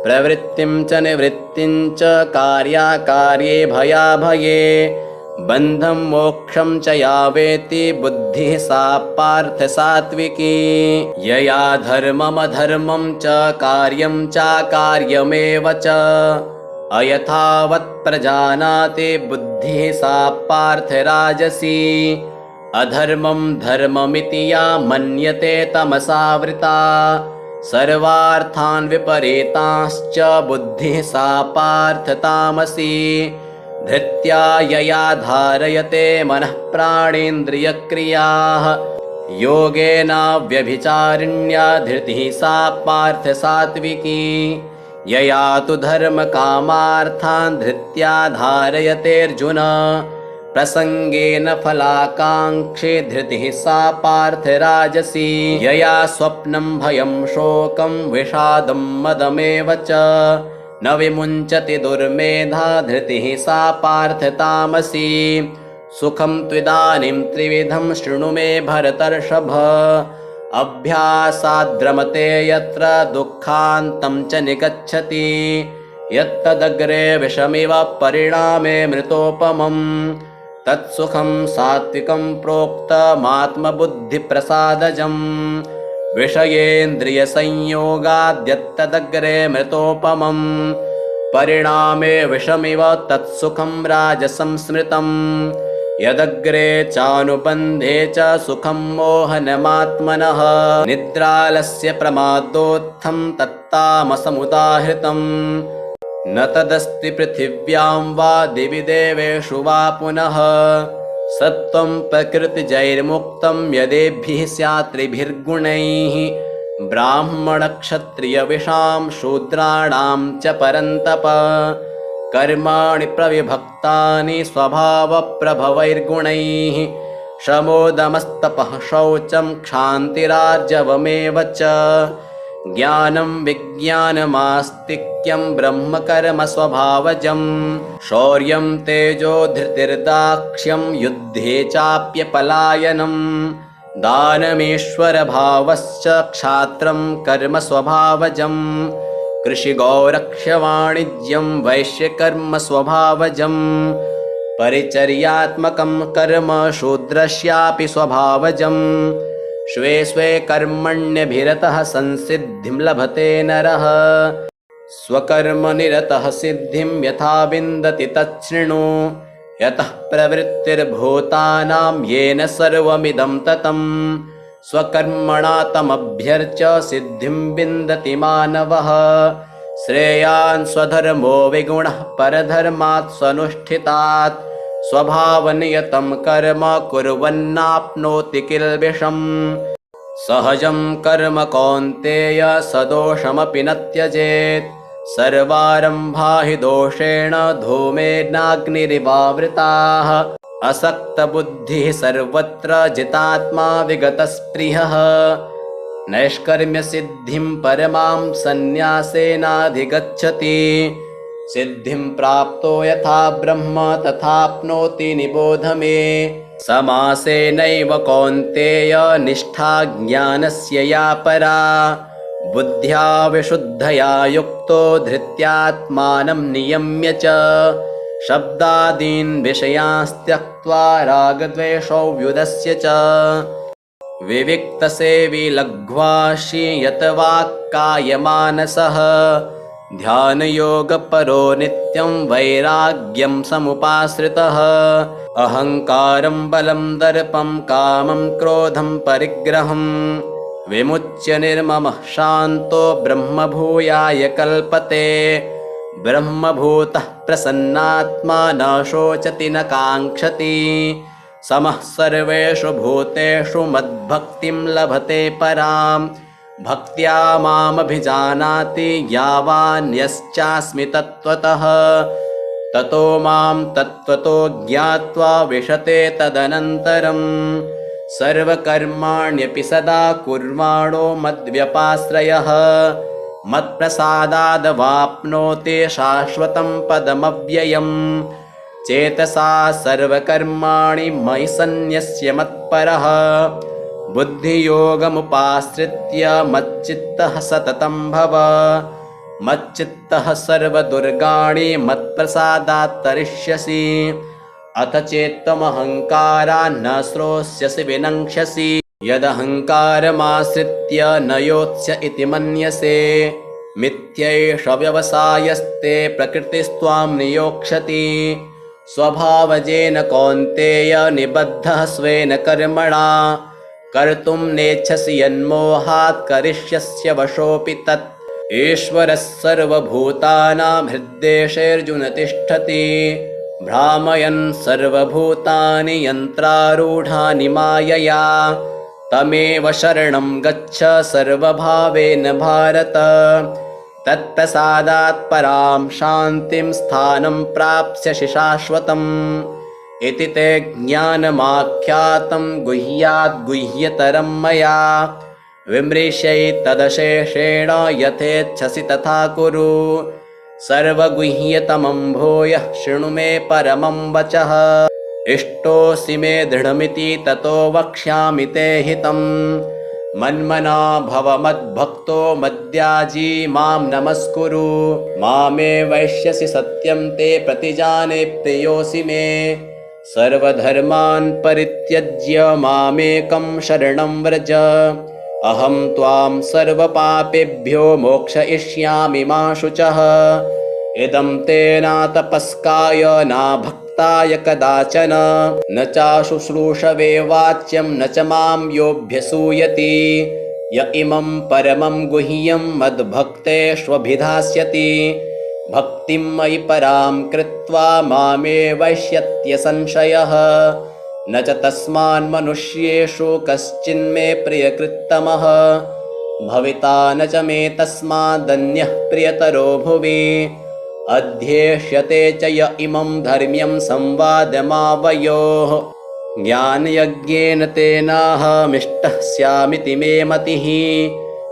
प्रवृत्तिं च निवृत्तिं च कार्याकार्ये भयाभये बन्धं मोक्षं च यावेति बुद्धिः सा पार्थ सात्विकी यया धर्ममधर्मं च कार्यं चाकार्यमेव च अयथावत् प्रजानाति बुद्धिः सा पार्थ राजसी अधर्मं धर्ममिति या मन्यते तमसावृता सर्वार्थान् विपरीतांश्च बुद्धिः सा पार्थ तामसी धृत्या यया धारयते मनः प्राणेन्द्रियक्रियाः योगेनाव्यभिचारिण्या धृतिः सा पार्थ सात्विकी यया तु धर्मकामार्थान् धृत्या धारयतेऽर्जुन प्रसंगेन फलाकांक्षे धृतिः सा पार्थ राजसी यया स्वप्नं भयं शोकं विषादं मदमेव च न विमुञ्चति दुर्मेधा धृतिः सा पार्थ तामसी सुखं त्विदानीं त्रिविधं शृणु मे भरतर्षभ अभ्यासाद्रमते यत्र दुःखान्तं च निगच्छति यत्तदग्रे विषमिव परिणामे मृतोपमम् तत्सुखं सात्विकं प्रोक्तमात्मबुद्धिप्रसादजम् विषयेन्द्रियसंयोगाद्यत्तदग्रे मृतोपमम् परिणामे विषमिव तत्सुखं राजसं स्मृतम् यदग्रे चानुबन्धे च सुखं मोहनमात्मनः निद्रालस्य प्रमादोत्थं तत्तामसमुदाहृतम् न तदस्ति पृथिव्यां वा दिवि देवेषु वा पुनः सत्त्वं प्रकृतिजैर्मुक्तं यदेभिः स्यात् त्रिभिर्गुणैः ब्राह्मणक्षत्रियविषां शूद्राणां च परन्तप कर्माणि प्रविभक्तानि स्वभावप्रभवैर्गुणैः शमोदमस्तपः शौचं क्षान्तिरार्जवमेव च ज्ञानं विज्ञानमास्तिक्यं ब्रह्मकर्म स्वभावजं शौर्यं तेजो धृतिर्दाक्ष्यं युद्धे चाप्यपलायनं दानमीश्वरभावश्च क्षात्रं कर्म स्वभावजं कृषिगौरक्ष्यवाणिज्यं वैश्यकर्म स्वभावजं परिचर्यात्मकं कर्म शूद्रस्यापि स्वभावजं स्वे स्वे कर्मण्यभिरतः संसिद्धिं लभते नरः स्वकर्मनिरतः सिद्धिं यथा विन्दति तच्छृणु यतः प्रवृत्तिर्भूतानां येन सर्वमिदं ततं स्वकर्मणा तमभ्यर्च्य सिद्धिं विन्दति मानवः श्रेयान् स्वधर्मो विगुणः परधर्मात् स्वनुष्ठितात् स्वभावनियतं कर्म कुर्वन्नाप्नोति किल्बिषम् सहजं कर्म कौन्तेय सदोषमपि न त्यजेत् सर्वारम्भा हि दोषेण धूमेनाग्निरिवावृताः असक्तबुद्धिः सर्वत्र जितात्मा विगतस्पृहः नैष्कर्म्यसिद्धिं परमां सन्न्यासेनाधिगच्छति सिद्धिं प्राप्तो यथा ब्रह्म तथाप्नोति निबोध मे समासेनैव कौन्तेय निष्ठा ज्ञानस्य या परा बुद्ध्या विशुद्धया युक्तो धृत्यात्मानं नियम्य च शब्दादीन् विषयांस्त्यक्त्वा रागद्वेषौ व्युदस्य च विविक्तसेवी लघ्वाशी यतवाक्कायमानसः ध्यानयोगपरो नित्यं वैराग्यं समुपाश्रितः अहङ्कारं बलं दर्पं कामं क्रोधं परिग्रहं विमुच्य निर्ममः शान्तो ब्रह्मभूयाय कल्पते ब्रह्मभूतः प्रसन्नात्मा न शोचति न काङ्क्षति समः सर्वेषु भूतेषु मद्भक्तिं लभते पराम् भक्त्या मामभिजानाति यावान्यश्चास्मि तत्त्वतः ततो मां तत्त्वतो ज्ञात्वा विशते तदनन्तरं सर्वकर्माण्यपि सदा कुर्वाणो मद्व्यपाश्रयः मत्प्रसादादवाप्नोति शाश्वतं पदमव्ययम् चेतसा सर्वकर्माणि मयि सन्न्यस्य मत्परः बुद्धियोगमुपाश्रित्य मच्चित्तः सततं भव मच्चित्तः सर्वदुर्गाणि मत्प्रसादात् तरिष्यसि अथ चेत्त्वमहङ्कारान् न श्रोष्यसि विनङ्क्ष्यसि यदहङ्कारमाश्रित्य न योत्स्य इति मन्यसे मिथ्यैष व्यवसायस्ते प्रकृतिस्त्वां नियोक्ष्यति स्वभावजेन कौन्तेय निबद्धः स्वेन कर्मणा कर्तुं नेच्छसि यन्मोहात् करिष्यस्य वशोऽपि तत् ईश्वरः सर्वभूतानां हृद्देशेऽर्जुन तिष्ठति भ्रामयन् सर्वभूतानि यन्त्रारूढानि मायया तमेव शरणं गच्छ सर्वभावेन भारत तत्प्रसादात् परां शान्तिं स्थानं प्राप्स्यसि शाश्वतम् इति ते ज्ञानमाख्यातं गुह्याद् गुह्यतरं मया विमृश्यैतदशेषेण यथेच्छसि तथा कुरु सर्वगुह्यतमं भूयः शृणु मे परमं वचः इष्टोऽसि मे दृढमिति ततो वक्ष्यामि ते हितं मन्मना भव मद्भक्तो मद्याजी मां नमस्कुरु मामे वैश्यसि सत्यं ते प्रतिजाने प्रियोऽसि मे सर्वधर्मान् परित्यज्य मामेकं शरणं व्रज अहं त्वां सर्वपापेभ्यो मोक्षयिष्यामि मा शुचः इदं ते न तपस्काय न भक्ताय कदाचन न चाशुश्रूषवे वाच्यं न च मां योऽभ्यसूयति य इमं परमं गुह्यं मद्भक्तेष्वभिधास्यति भक्तिं मयि परां कृत्वा मामेवैष्यत्य संशयः न च तस्मान्मनुष्येषु कश्चिन्मे प्रियकृत्तमः भविता न च मे तस्मादन्यः प्रियतरो भुवि अध्येष्यते च य इमं धर्म्यं संवादमावयोः ज्ञानयज्ञेन तेनाहमिष्टः स्यामिति मे मतिः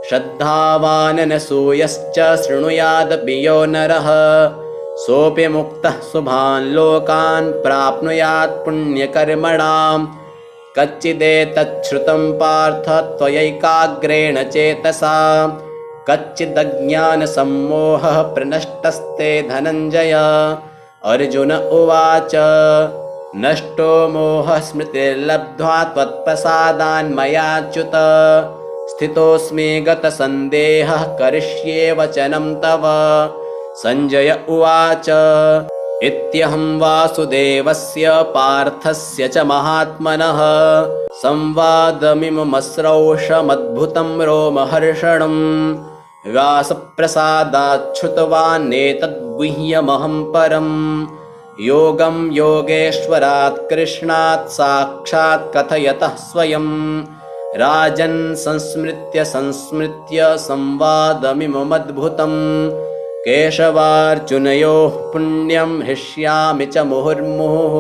श्रद्धावाननसूयश्च शृणुयादपि यो नरः सोऽपि मुक्तः शुभान् लोकान् प्राप्नुयात् पुण्यकर्मणां कच्चिदेतच्छ्रुतं पार्थ त्वयैकाग्रेण चेतसा कच्चिदज्ञानसम्मोहः प्रनष्टस्ते धनञ्जय अर्जुन उवाच नष्टो मोहः स्मृतिर्लब्ध्वा त्वत्प्रसादान्मयाच्युत स्थितोऽस्मि गतसन्देहः करिष्ये वचनं तव सञ्जय उवाच इत्यहं वासुदेवस्य पार्थस्य च महात्मनः संवादमिममस्रौषमद्भुतं रोमहर्षणं व्यासप्रसादाच्छ्रुतवान्नेतद्गुह्यमहं परं योगं योगेश्वरात् कृष्णात् साक्षात् कथयतः स्वयं राजन् संस्मृत्य संवादमिममद्भुतं केशवार्जुनयोः पुण्यं हृष्यामि च मुहुर्मुहुः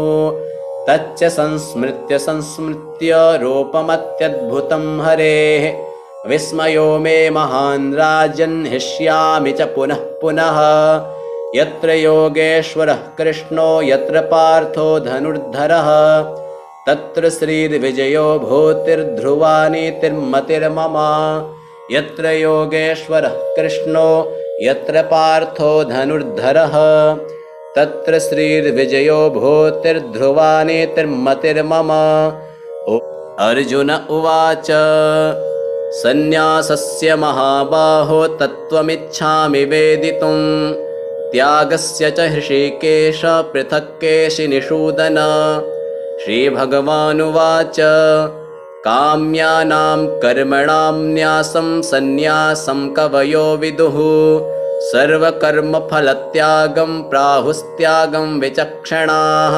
तच्च संस्मृत्य रूपमत्यद्भुतं हरेः विस्मयो मे महान् राजन् हृष्यामि च पुनः पुनः यत्र योगेश्वरः कृष्णो यत्र पार्थो धनुर्धरः तत्र श्रीर्विजयो भूतिर्ध्रुवा नीतिर्मतिर्मम यत्र योगेश्वरः कृष्णो यत्र पार्थो धनुर्धरः तत्र श्रीर्विजयो भूतिर्ध्रुवा नीतिर्मतिर्मम अर्जुन उवाच सन्न्यासस्य महाबाहो तत्त्वमिच्छामि वेदितुं त्यागस्य च हृषीकेश पृथक् केशिनिषूदन श्रीभगवानुवाच काम्यानां कर्मणां न्यासं सन्न्यासं कवयो विदुः सर्वकर्मफलत्यागं प्राहुस्त्यागं विचक्षणाः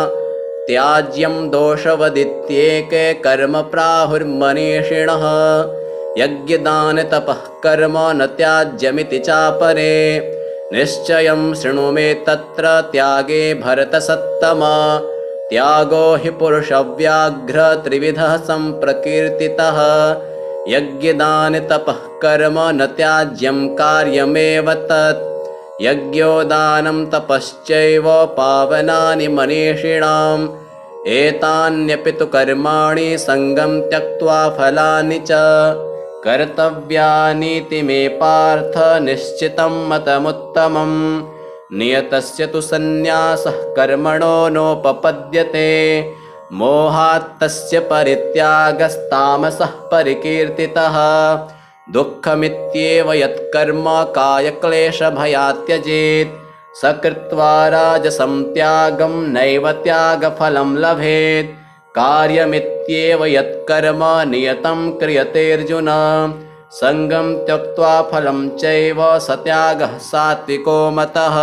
त्याज्यं दोषवदित्येके कर्म प्राहुर्मनीषिणः यज्ञदानतपः कर्म न त्याज्यमिति चापरे निश्चयं शृणु मे तत्र त्यागे भरतसत्तमा त्यागो हि पुरुषव्याघ्र त्रिविधः सम्प्रकीर्तितः यज्ञदानतपः कर्म न त्याज्यं कार्यमेव तत् यज्ञो दानं तपश्चैव पावनानि मनीषिणाम् एतान्यपि तु कर्माणि सङ्गं त्यक्त्वा फलानि च कर्तव्यानीति मे पार्थ निश्चितं मतमुत्तमम् नियतस्य तु सन्न्यासः कर्मणो नोपपद्यते मोहात्तस्य परित्यागस्तामसः परिकीर्तितः दुःखमित्येव यत्कर्म कायक्लेशभयात् त्यजेत् स कृत्वा राजसं त्यागं नैव त्यागफलं लभेत् कार्यमित्येव यत्कर्म नियतं क्रियतेऽर्जुन सङ्गं त्यक्त्वा फलं चैव स त्यागः सात्विको मतः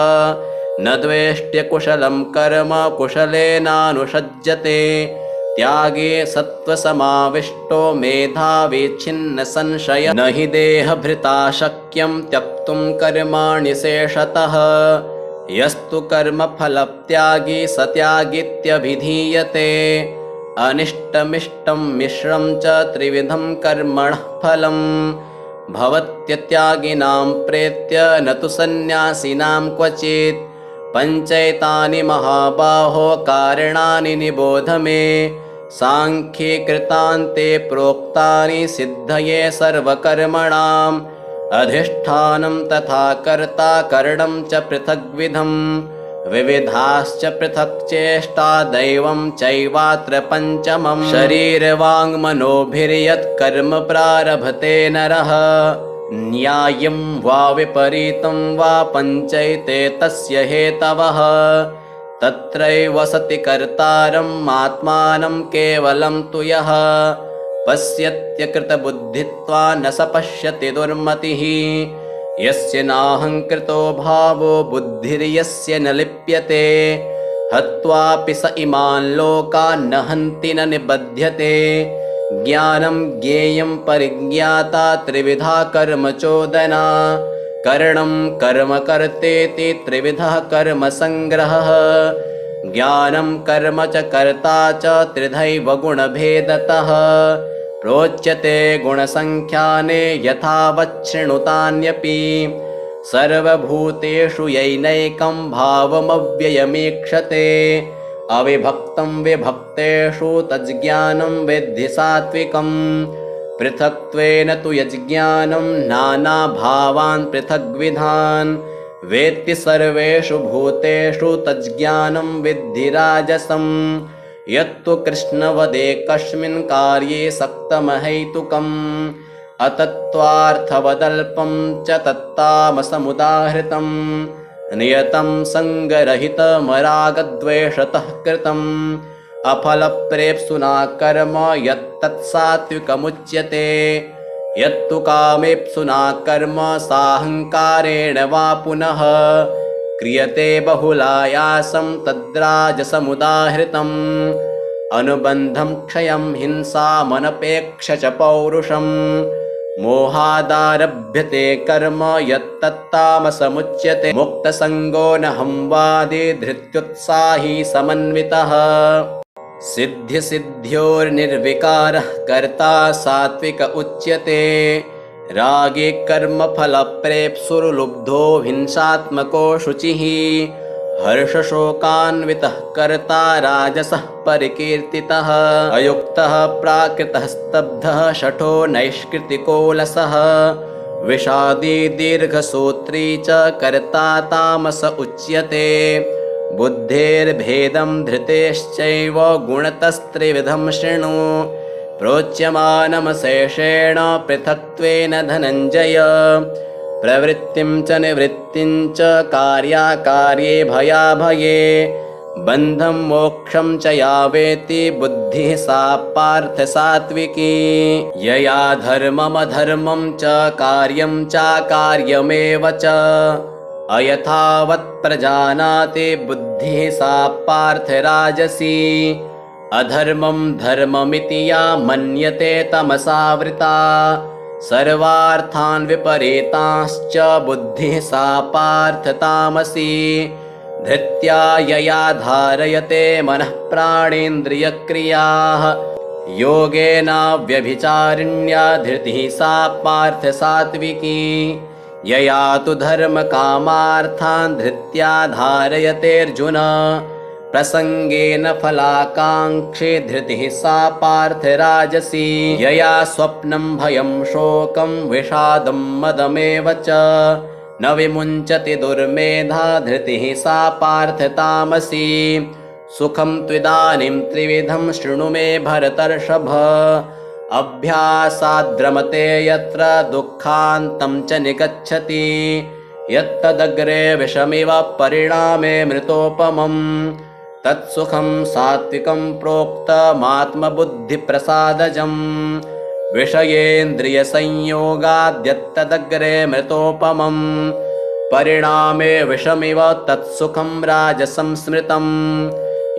न द्वेष्ट्यकुशलं कर्म कुशलेनानुषज्यते त्यागे सत्त्वसमाविष्टो मेधावी छिन्न संशय न हि देहभृता शक्यं त्यक्तुं कर्माणि शेषतः यस्तु कर्मफलत्यागी स त्यागीत्यभिधीयते अनिष्टमिष्टं मिश्रं च त्रिविधं कर्मणः फलं भवत्यत्यागिनां प्रेत्य न तु सन्न्यासिनां क्वचित् पञ्चैतानि महाबाहो कारणानि निबोध मे सांख्ये कृतान्ते प्रोक्तानि सिद्धये सर्वकर्मणाम् अधिष्ठानं तथा कर्ता करणं च पृथग्विधम् विविधाश्च पृथक् चेष्टा दैवं चैवात्र पञ्चमम् शरीरवाङ्मनोभिर्यत्कर्म प्रारभते नरः न्यायं वा विपरीतं वा पञ्चैते तस्य हेतवः तत्रैव सति कर्तारम् आत्मानं केवलं तु यः पश्यत्यकृतबुद्धित्वा न स पश्यति दुर्मतिः यस्य नाहङ्कृतो भावो बुद्धिर्यस्य न लिप्यते हत्वापि स इमान् लोकान् न हन्ति न निबध्यते ज्ञानं ज्ञेयं परिज्ञाता त्रिविधा कर्म चोदना करणं कर्म कर्तेति त्रिविधः कर्म संग्रहः ज्ञानं कर्म च कर्ता च त्रिधैव गुणभेदतः प्रोच्यते गुणसंख्याने यथावच्छृणुतान्यपि सर्वभूतेषु यैनैकं भावमव्ययमीक्षते अविभक्तं विभक्तेषु तज्ज्ञानं विद्धि सात्विकम् पृथक्त्वेन तु यज्ज्ञानं नानाभावान् पृथग्विधान् वेत्ति सर्वेषु भूतेषु तज्ज्ञानं विद्धि राजसम् यत्तु कृष्णवदेकस्मिन् कार्ये सक्तमहैतुकम् अतत्त्वार्थवदल्पं च तत्तामसमुदाहृतम् नियतं सङ्गरहितमरागद्वेषतः कृतम् अफलप्रेप्सुना कर्म यत्तत्सात्विकमुच्यते यत्तु कामेप्सुना कर्म साहङ्कारेण वा पुनः क्रियते बहुलायासं तद्राजसमुदाहृतम् अनुबन्धं क्षयं हिंसामनपेक्ष च पौरुषम् मोहादारभ्यते कर्म यत्तत्तामसमुच्यते मुक्तसङ्गो न हंवादे धृत्युत्साही समन्वितः सिद्ध्यसिद्ध्योर्निर्विकारः कर्ता सात्विक उच्यते रागे कर्मफलप्रेप्सुर्लुब्धो हिंसात्मको शुचिः हर्षशोकान्वितः कर्ता राजसः परिकीर्तितः अयुक्तः प्राकृतः स्तब्धः शठो नैष्कृतिकोलसः विषादी दीर्घसूत्री च कर्ता तामस उच्यते बुद्धेर्भेदं धृतेश्चैव गुणतस्त्रिविधं शृणु प्रोच्यमानमशेषेण पृथक्त्वेन धनञ्जय प्रवृत्तिं च निवृत्तिं च कार्याकार्ये भयाभये बन्धं मोक्षं च यावेति बुद्धिः सा पार्थ सात्विकी यया धर्ममधर्मं च कार्यं चाकार्यमेव च अयथावत् प्रजानाति बुद्धिः सा पार्थ राजसी अधर्मं धर्ममिति या मन्यते तमसावृता सर्वार्थान् विपरीतांश्च बुद्धिः सा पार्थ तामसी धृत्या यया धारयते मनः प्राणेन्द्रियक्रियाः योगेनाव्यभिचारिण्या धृतिः सा पार्थ सात्विकी यया तु धर्मकामार्थान् धृत्या धारयतेऽर्जुन प्रसंगेन फलाकांक्षे धृतिः सा पार्थ राजसी यया स्वप्नं भयं शोकं विषादं मदमेव च न विमुञ्चति दुर्मेधा धृतिः सा पार्थ तामसी सुखं त्विदानीं त्रिविधं शृणु मे भरतर्षभ अभ्यासाद्रमते यत्र दुःखान्तं च निगच्छति यत्तदग्रे विषमिव परिणामे मृतोपमम् तत्सुखं सात्विकं प्रोक्तमात्मबुद्धिप्रसादजम् विषयेन्द्रियसंयोगाद्यत्तदग्रे मृतोपमम् परिणामे विषमिव तत्सुखं राजसं स्मृतम्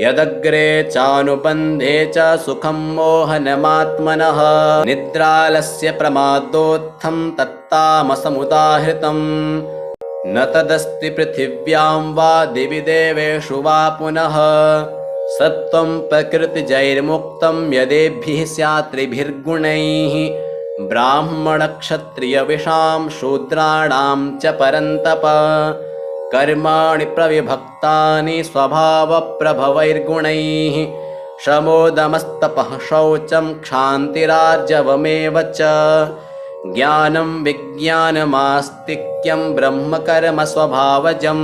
यदग्रे चानुबन्धे च सुखं मोहनमात्मनः निद्रालस्य प्रमादोत्थं तत्तामसमुदाहृतम् न तदस्ति पृथिव्यां वा दिवि देवेषु वा पुनः सत्त्वं प्रकृतिजैर्मुक्तं यदेभिः स्यात् त्रिभिर्गुणैः ब्राह्मणक्षत्रियविषां शूद्राणां च परन्तप कर्माणि प्रविभक्तानि स्वभावप्रभवैर्गुणैः शमोदमस्तपः शौचं क्षान्तिरार्जवमेव च ज्ञानं विज्ञानमास्तिक्यं ब्रह्मकर्म स्वभावजं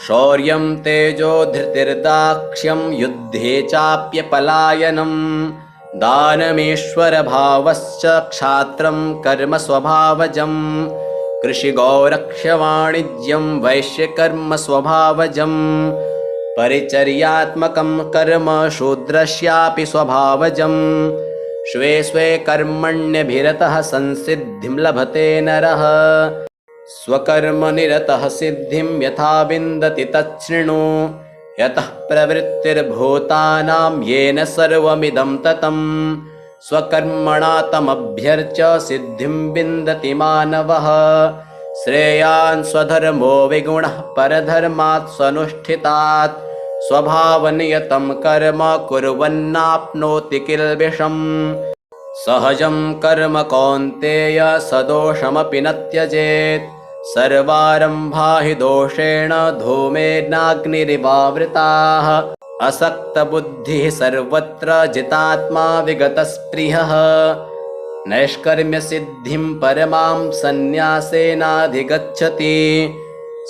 शौर्यं तेजो धृतिर्दाक्ष्यं युद्धे चाप्यपलायनं दानमीश्वरभावश्च क्षात्रं कर्म स्वभावजं कृषिगौरक्ष्यवाणिज्यं वैश्यकर्म स्वभावजं परिचर्यात्मकं कर्म शूद्रस्यापि स्वभावजं स्वे स्वे कर्मण्यभिरतः संसिद्धिं लभते नरः स्वकर्मनिरतः सिद्धिं यथा विन्दति तच्छृणु यतः प्रवृत्तिर्भूतानां येन सर्वमिदं ततं स्वकर्मणा तमभ्यर्च्य सिद्धिं विन्दति मानवः श्रेयान् स्वधर्मो विगुणः परधर्मात् स्वनुष्ठितात् स्वभावनियतं कर्म कुर्वन्नाप्नोति किल्बिषम् सहजं कर्म कौन्तेय सदोषमपि न त्यजेत् सर्वारम्भा हि दोषेण धूमेनाग्निरिवावृताः असक्तबुद्धिः सर्वत्र जितात्मा विगतस्पृहः नैष्कर्म्यसिद्धिं परमां सन्न्यासेनाधिगच्छति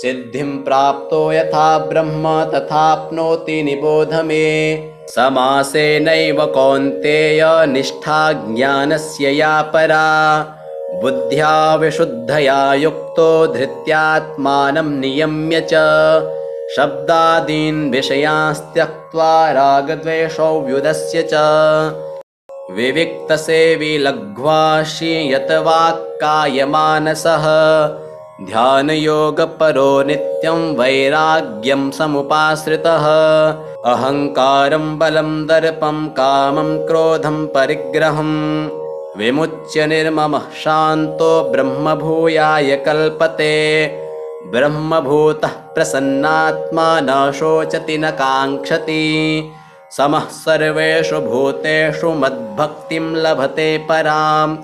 सिद्धिं प्राप्तो यथा ब्रह्म तथाप्नोति निबोध मे समासेनैव कौन्तेय निष्ठा ज्ञानस्य या परा बुद्ध्या विशुद्धया युक्तो धृत्यात्मानं नियम्य च शब्दादीन् विषयांस्त्यक्त्वा रागद्वेषौ व्युदस्य च विविक्तसेवी लघ्वाशी यतवाक्कायमानसः ध्यानयोगपरो नित्यं वैराग्यं समुपाश्रितः अहङ्कारं बलं दर्पं कामं क्रोधं परिग्रहं विमुच्य निर्ममः शान्तो ब्रह्मभूयाय कल्पते ब्रह्मभूतः प्रसन्नात्मा न शोचति न काङ्क्षति समः सर्वेषु भूतेषु मद्भक्तिं लभते पराम्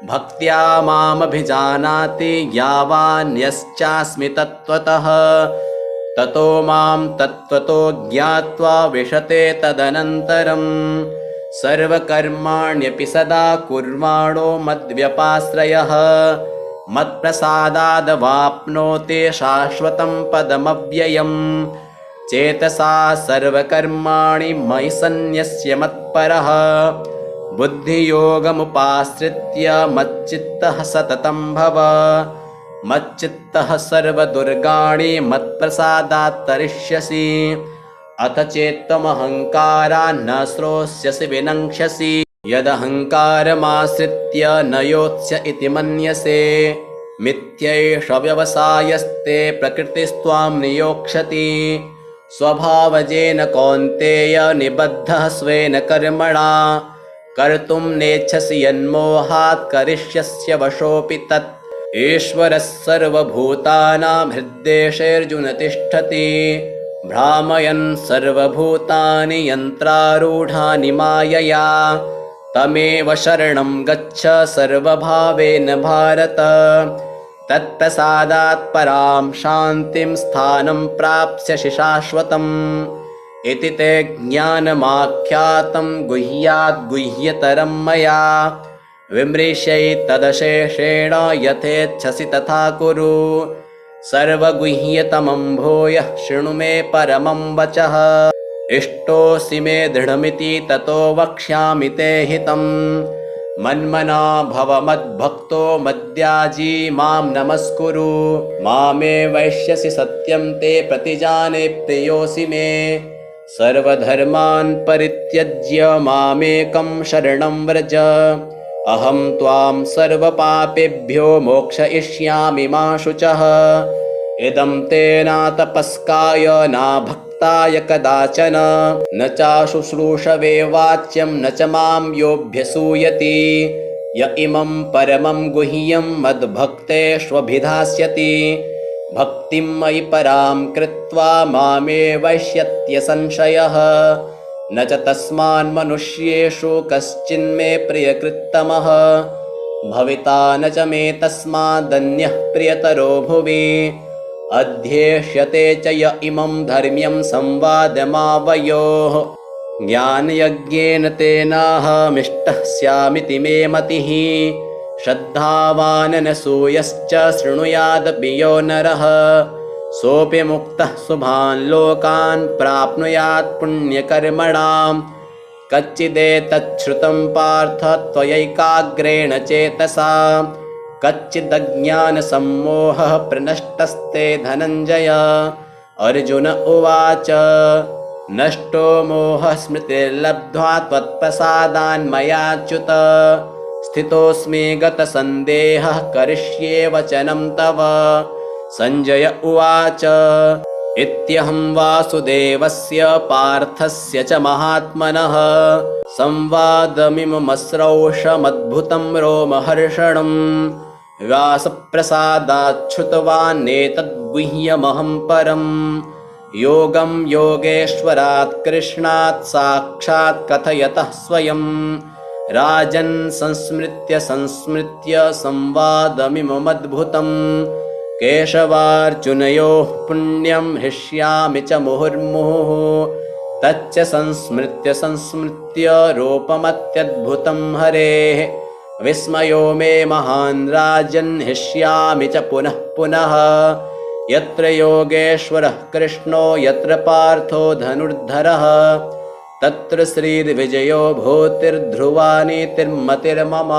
भक्त्या मामभिजानाति यावान्यश्चास्मि तत्त्वतः ततो मां तत्त्वतो ज्ञात्वा विशते तदनन्तरम् सर्वकर्माण्यपि सदा कुर्वाणो मद्व्यपाश्रयः मत्प्रसादादवाप्नोति शाश्वतं पदमव्ययम् चेतसा सर्वकर्माणि मयि सन्न्यस्य मत्परः बुद्धियोगमुपाश्रित्य मच्चित्तः सततं भव मच्चित्तः सर्वदुर्गाणि मत्प्रसादात् तरिष्यसि अथ चेत्त्वमहङ्कारान् न श्रोष्यसि विनङ्क्ष्यसि यदहङ्कारमाश्रित्य न योत्स्य इति मन्यसे मिथ्यैष व्यवसायस्ते प्रकृतिस्त्वां नियोक्ष्यति स्वभावजेन कौन्तेय निबद्धः स्वेन कर्मणा कर्तुं नेच्छसि यन्मोहात् करिष्यस्य वशोऽपि तत् ईश्वरः सर्वभूतानां हृद्देशेऽर्जुन तिष्ठति भ्रामयन् सर्वभूतानि यन्त्रारूढानि मायया तमेव शरणं गच्छ सर्वभावेन भारत तत्प्रसादात् परां शान्तिं स्थानं प्राप्स्यसि शाश्वतम् इति ते ज्ञानमाख्यातं गुह्याद् गुह्यतरं मया विमृश्यैतदशेषेण यथेच्छसि तथा कुरु सर्वगुह्यतमं भूयः शृणु मे परमं वचः इष्टोऽसि मे दृढमिति ततो वक्ष्यामि ते हितम् मन्मना भव मद्भक्तो मद्याजी मां नमस्कुरु मामे वैश्यसि सत्यं ते प्रतिजाने प्रियोऽसि मे सर्वधर्मान् परित्यज्य मामेकं शरणं व्रज अहं त्वां सर्वपापेभ्यो मोक्षयिष्यामि मा शुचः इदं ते न तपस्काय न भक्ताय कदाचन न चाशुश्रूषवे वाच्यं न च मां योऽभ्यसूयति य इमं परमं गुह्यं मद्भक्तेष्वभिधास्यति भक्तिं मयि परां कृत्वा मामे वैष्यत्यसंशयः न च तस्मान्मनुष्येषु कश्चिन्मे प्रियकृत्तमः भविता न च मे तस्मादन्यः प्रियतरो भुवि अध्येष्यते च य इमं धर्म्यं संवादमावयोः ज्ञानयज्ञेन तेनाहमिष्टः स्यामिति मे मतिः श्रद्धावाननसूयश्च शृणुयादपि यो नरः सोऽपि मुक्तः शुभान् लोकान् प्राप्नुयात् पुण्यकर्मणाम् कच्चिदेतच्छ्रुतं पार्थ त्वयैकाग्रेण चेतसा कच्चिदज्ञानसम्मोहः प्रनष्टस्ते धनञ्जय। अर्जुन उवाच नष्टो मोहः स्मृतिर्लब्ध्वा त्वत्प्रसादान्मयाच्युत स्थितोऽस्मि गतसन्देहः करिष्ये वचनं तव। सञ्जय उवाच इत्यहं वासुदेवस्य पार्थस्य च महात्मनः संवादमिममश्रौषमद्भुतं रोमहर्षणं व्यासप्रसादाच्छ्रुतवान्नेतद्गुह्यमहं परं योगं योगेश्वरात् कृष्णात् साक्षात् कथयतः स्वयं राजन् संस्मृत्य संवादमिममद्भुतं केशवार्जुनयोः पुण्यं हृष्यामि च मुहुर्मुहुः तच्च संस्मृत्य रूपमत्यद्भुतं हरेः विस्मयो मे महान् राजन् हृष्यामि च पुनः पुनः यत्र योगेश्वरः कृष्णो यत्र पार्थो धनुर्धरः तत्र श्रीर्विजयो भूतिर्ध्रुवा नीतिर्मतिर्मम।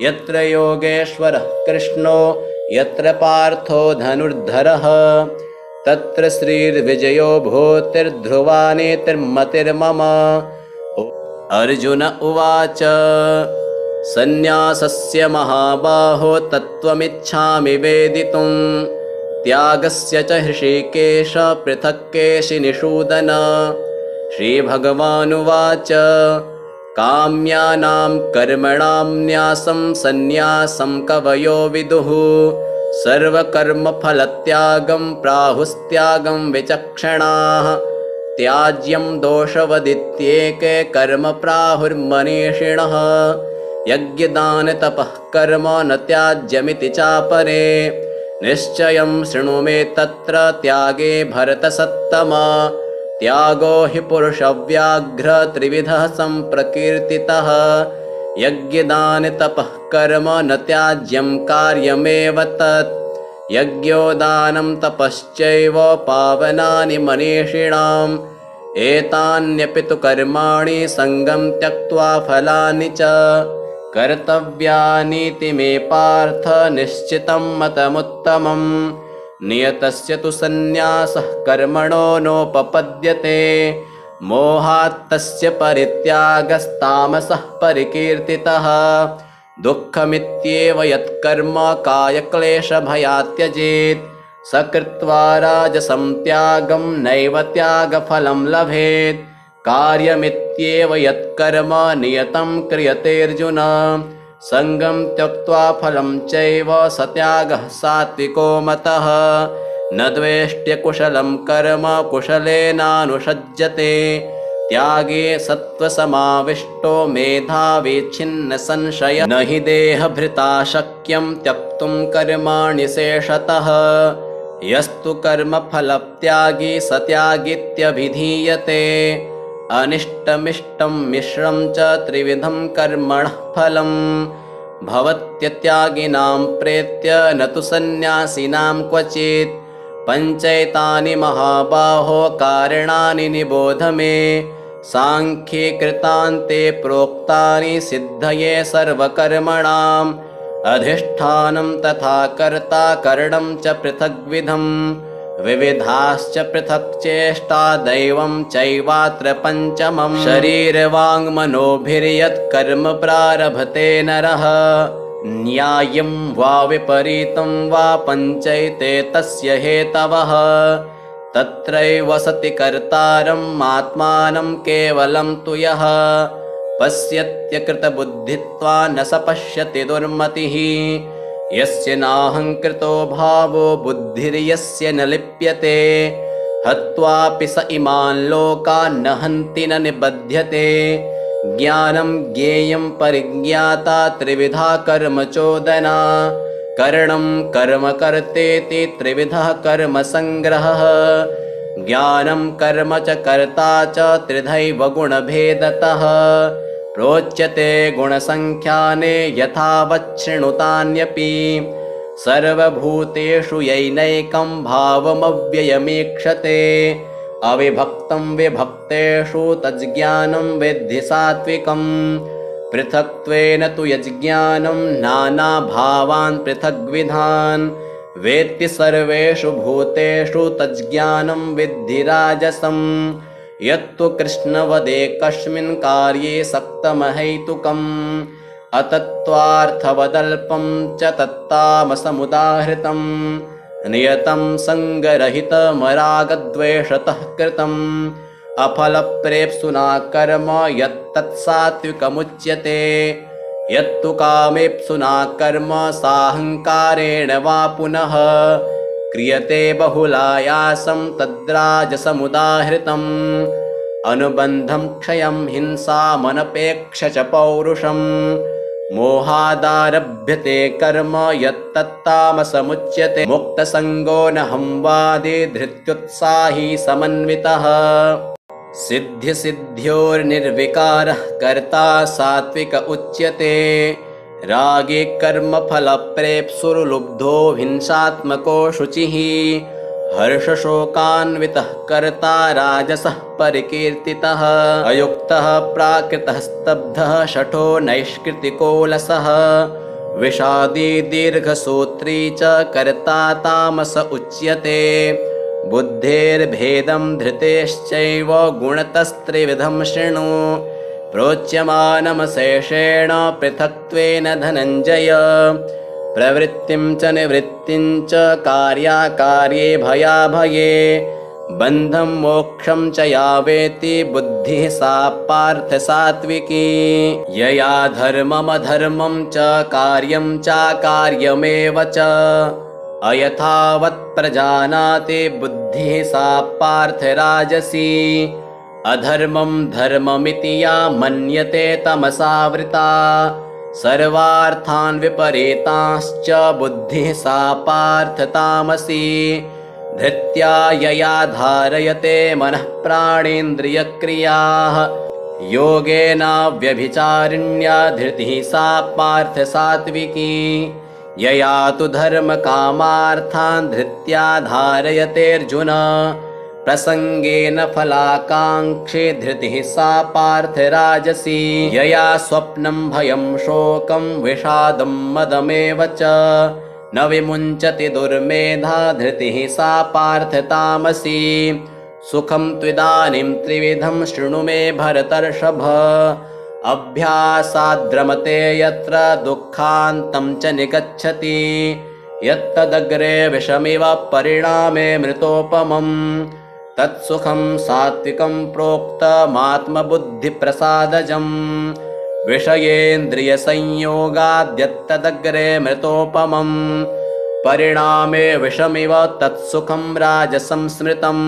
यत्र योगेश्वरः कृष्णो यत्र पार्थो धनुर्धरः तत्र श्रीर्विजयो भूतिर्ध्रुवा नीतिर्मतिर्मम। अर्जुन उवाच सन्न्यासस्य महाबाहो तत्त्वमिच्छामि वेदितुं त्यागस्य च हृषीकेश पृथक् केशिनिषूदन। श्रीभगवानुवाच काम्यानां कर्मणां न्यासं सन्न्यासं कवयो विदुः सर्वकर्मफलत्यागं प्राहुस्त्यागं विचक्षणाः त्याज्यं दोषवदित्येके कर्म प्राहुर्मनीषिणः यज्ञदानतपः कर्म न त्याज्यमिति चापरे निश्चयं शृणु मे तत्र त्यागे भरतसत्तमा त्यागो हि पुरुषव्याघ्र त्रिविधः सम्प्रकीर्तितः यज्ञदानतपः कर्म न त्याज्यं कार्यमेव तत् यज्ञोदानं तपश्चैव पावनानि मनीषिणाम् एतान्यपि तु कर्माणि सङ्गं त्यक्त्वा फलानि च कर्तव्यानीति मे पार्थ निश्चितं मतमुत्तमम् नियतस्य तु सन्न्यासः कर्मणो नोपपद्यते मोहात्तस्य परित्यागस्तामसः परिकीर्तितः दुःखमित्येव यत्कर्म कायक्लेशभयात् त्यजेत् स कृत्वा राजसं त्यागं नैव त्यागफलं लभेत् कार्यमित्येव यत्कर्म नियतं क्रियतेऽर्जुन सङ्गं त्यक्त्वा फलं चैव स त्यागः सात्विको मतः न द्वेष्ट्यकुशलं कर्म कुशलेनानुषज्यते त्यागे सत्त्वसमाविष्टो मेधावी छिन्न संशय न हि देहभृता शक्यं त्यक्तुं कर्माणि शेषतः यस्तु कर्मफलत्यागी स त्यागीत्यभिधीयते अनिष्टमिष्टं मिश्रं च त्रिविधं कर्मणः फलं भवत्यत्यागिनां प्रेत्य न तु सन्न्यासिनां क्वचित् पञ्चैतानि महाबाहो कारणानि निबोध मे सांख्ये कृतान्ते प्रोक्तानि सिद्धये सर्वकर्मणाम् अधिष्ठानं तथा कर्ता करणं च पृथग्विधम् विविधाश्च पृथक् चेष्टा दैवं चैवात्र पञ्चमम् शरीरवाङ्मनोभिर्यत् कर्म प्रारभते नरः न्यायं वा विपरीतं वा पञ्चैते तस्य हेतवः तत्रैव सति कर्तारम् आत्मानं केवलं तु यः पश्यत्यकृतबुद्धित्वा न स पश्यति दुर्मतिः यस्य नाहङ्कृतो भावो बुद्धिर्यस्य न लिप्यते हत्वापि स इमान् लोकान् न हन्ति न निबध्यते ज्ञानं ज्ञेयं परिज्ञाता त्रिविधा कर्म चोदना करणं कर्म कर्तेति त्रिविधः कर्म संग्रहः ज्ञानं कर्म च कर्ता च त्रिधैव गुणभेदतः प्रोच्यते गुणसङ्ख्याने यथावच्छृणुतान्यपि सर्वभूतेषु यैनैकं भावमव्ययमीक्षते अविभक्तं विभक्तेषु तज्ज्ञानं विद्धि सात्विकम् पृथक्त्वेन तु यज्ज्ञानं नानाभावान् पृथग्विधान् वेत्ति सर्वेषु भूतेषु तज्ज्ञानं विद्धि राजसम् यत्तु कृष्णवदेकस्मिन् कार्ये सक्तमहैतुकम् अतत्त्वार्थवदल्पं च तत्तामसमुदाहृतं नियतं सङ्गरहितमरागद्वेषतः कृतम् अफलप्रेप्सुना कर्म यत्तत्सात्विकमुच्यते यत्तु कामेप्सुना कर्म साहङ्कारेण वा पुनः क्रियते बहुलायासं तद्राजसमुदाहृतम् अनुबन्धं क्षयं हिंसामनपेक्ष च पौरुषम् मोहादारभ्यते कर्म यत्तत्तामसमुच्यते मुक्तसङ्गो नहं वादे धृत्युत्साही समन्वितः सिद्ध्यसिद्ध्योर्निर्विकारः कर्ता सात्विक उच्यते रागे कर्मफलप्रेप्सुर्लुब्धो हिंसात्मको शुचिः हर्षशोकान्वितः कर्ता राजसः परिकीर्तितः अयुक्तः प्राकृतः स्तब्धः शठो नैष्कृतिकोलसः विषादी दीर्घसूत्री च कर्ता तामस उच्यते बुद्धेर्भेदं धृतेश्चैव गुणतस्त्रिविधं शृणु प्रोच्यमानमशेषेण पृथक्त्वेन धनञ्जय प्रवृत्तिं च निवृत्तिं च कार्याकार्ये भयाभये बन्धं मोक्षं च यावेति बुद्धिः सा पार्थ सात्विकी यया धर्ममधर्मं च कार्यं चाकार्यमेव च अयथावत् प्रजानाति बुद्धिः सा पार्थ राजसी अधर्मं धर्ममिति या मन्यते तमसावृता सर्वार्थान् विपरीतांश्च बुद्धिः सा पार्थ तामसी धृत्या यया धारयते मनः प्राणेन्द्रियक्रियाः योगेनाव्यभिचारिण्या धृतिः सा पार्थ सात्विकी यया तु धर्मकामार्थान् धृत्या धारयतेऽर्जुन प्रसंगेन फलाकाङ्क्षे धृतिः सा पार्थ राजसी यया स्वप्नं भयं शोकं विषादं मदमेव च न विमुञ्चति दुर्मेधा धृतिः सा पार्थ तामसी सुखं त्विदानीं त्रिविधं शृणु मे भरतर्षभ अभ्यासाद्रमते यत्र दुःखान्तं च निगच्छति यत्तदग्रे विषमिव परिणामे मृतोपमम् तत्सुखं सात्विकं प्रोक्तमात्मबुद्धिप्रसादजम् विषयेन्द्रियसंयोगाद्यत्तदग्रे मृतोपमम् परिणामे विषमिव तत्सुखं राजसं स्मृतम्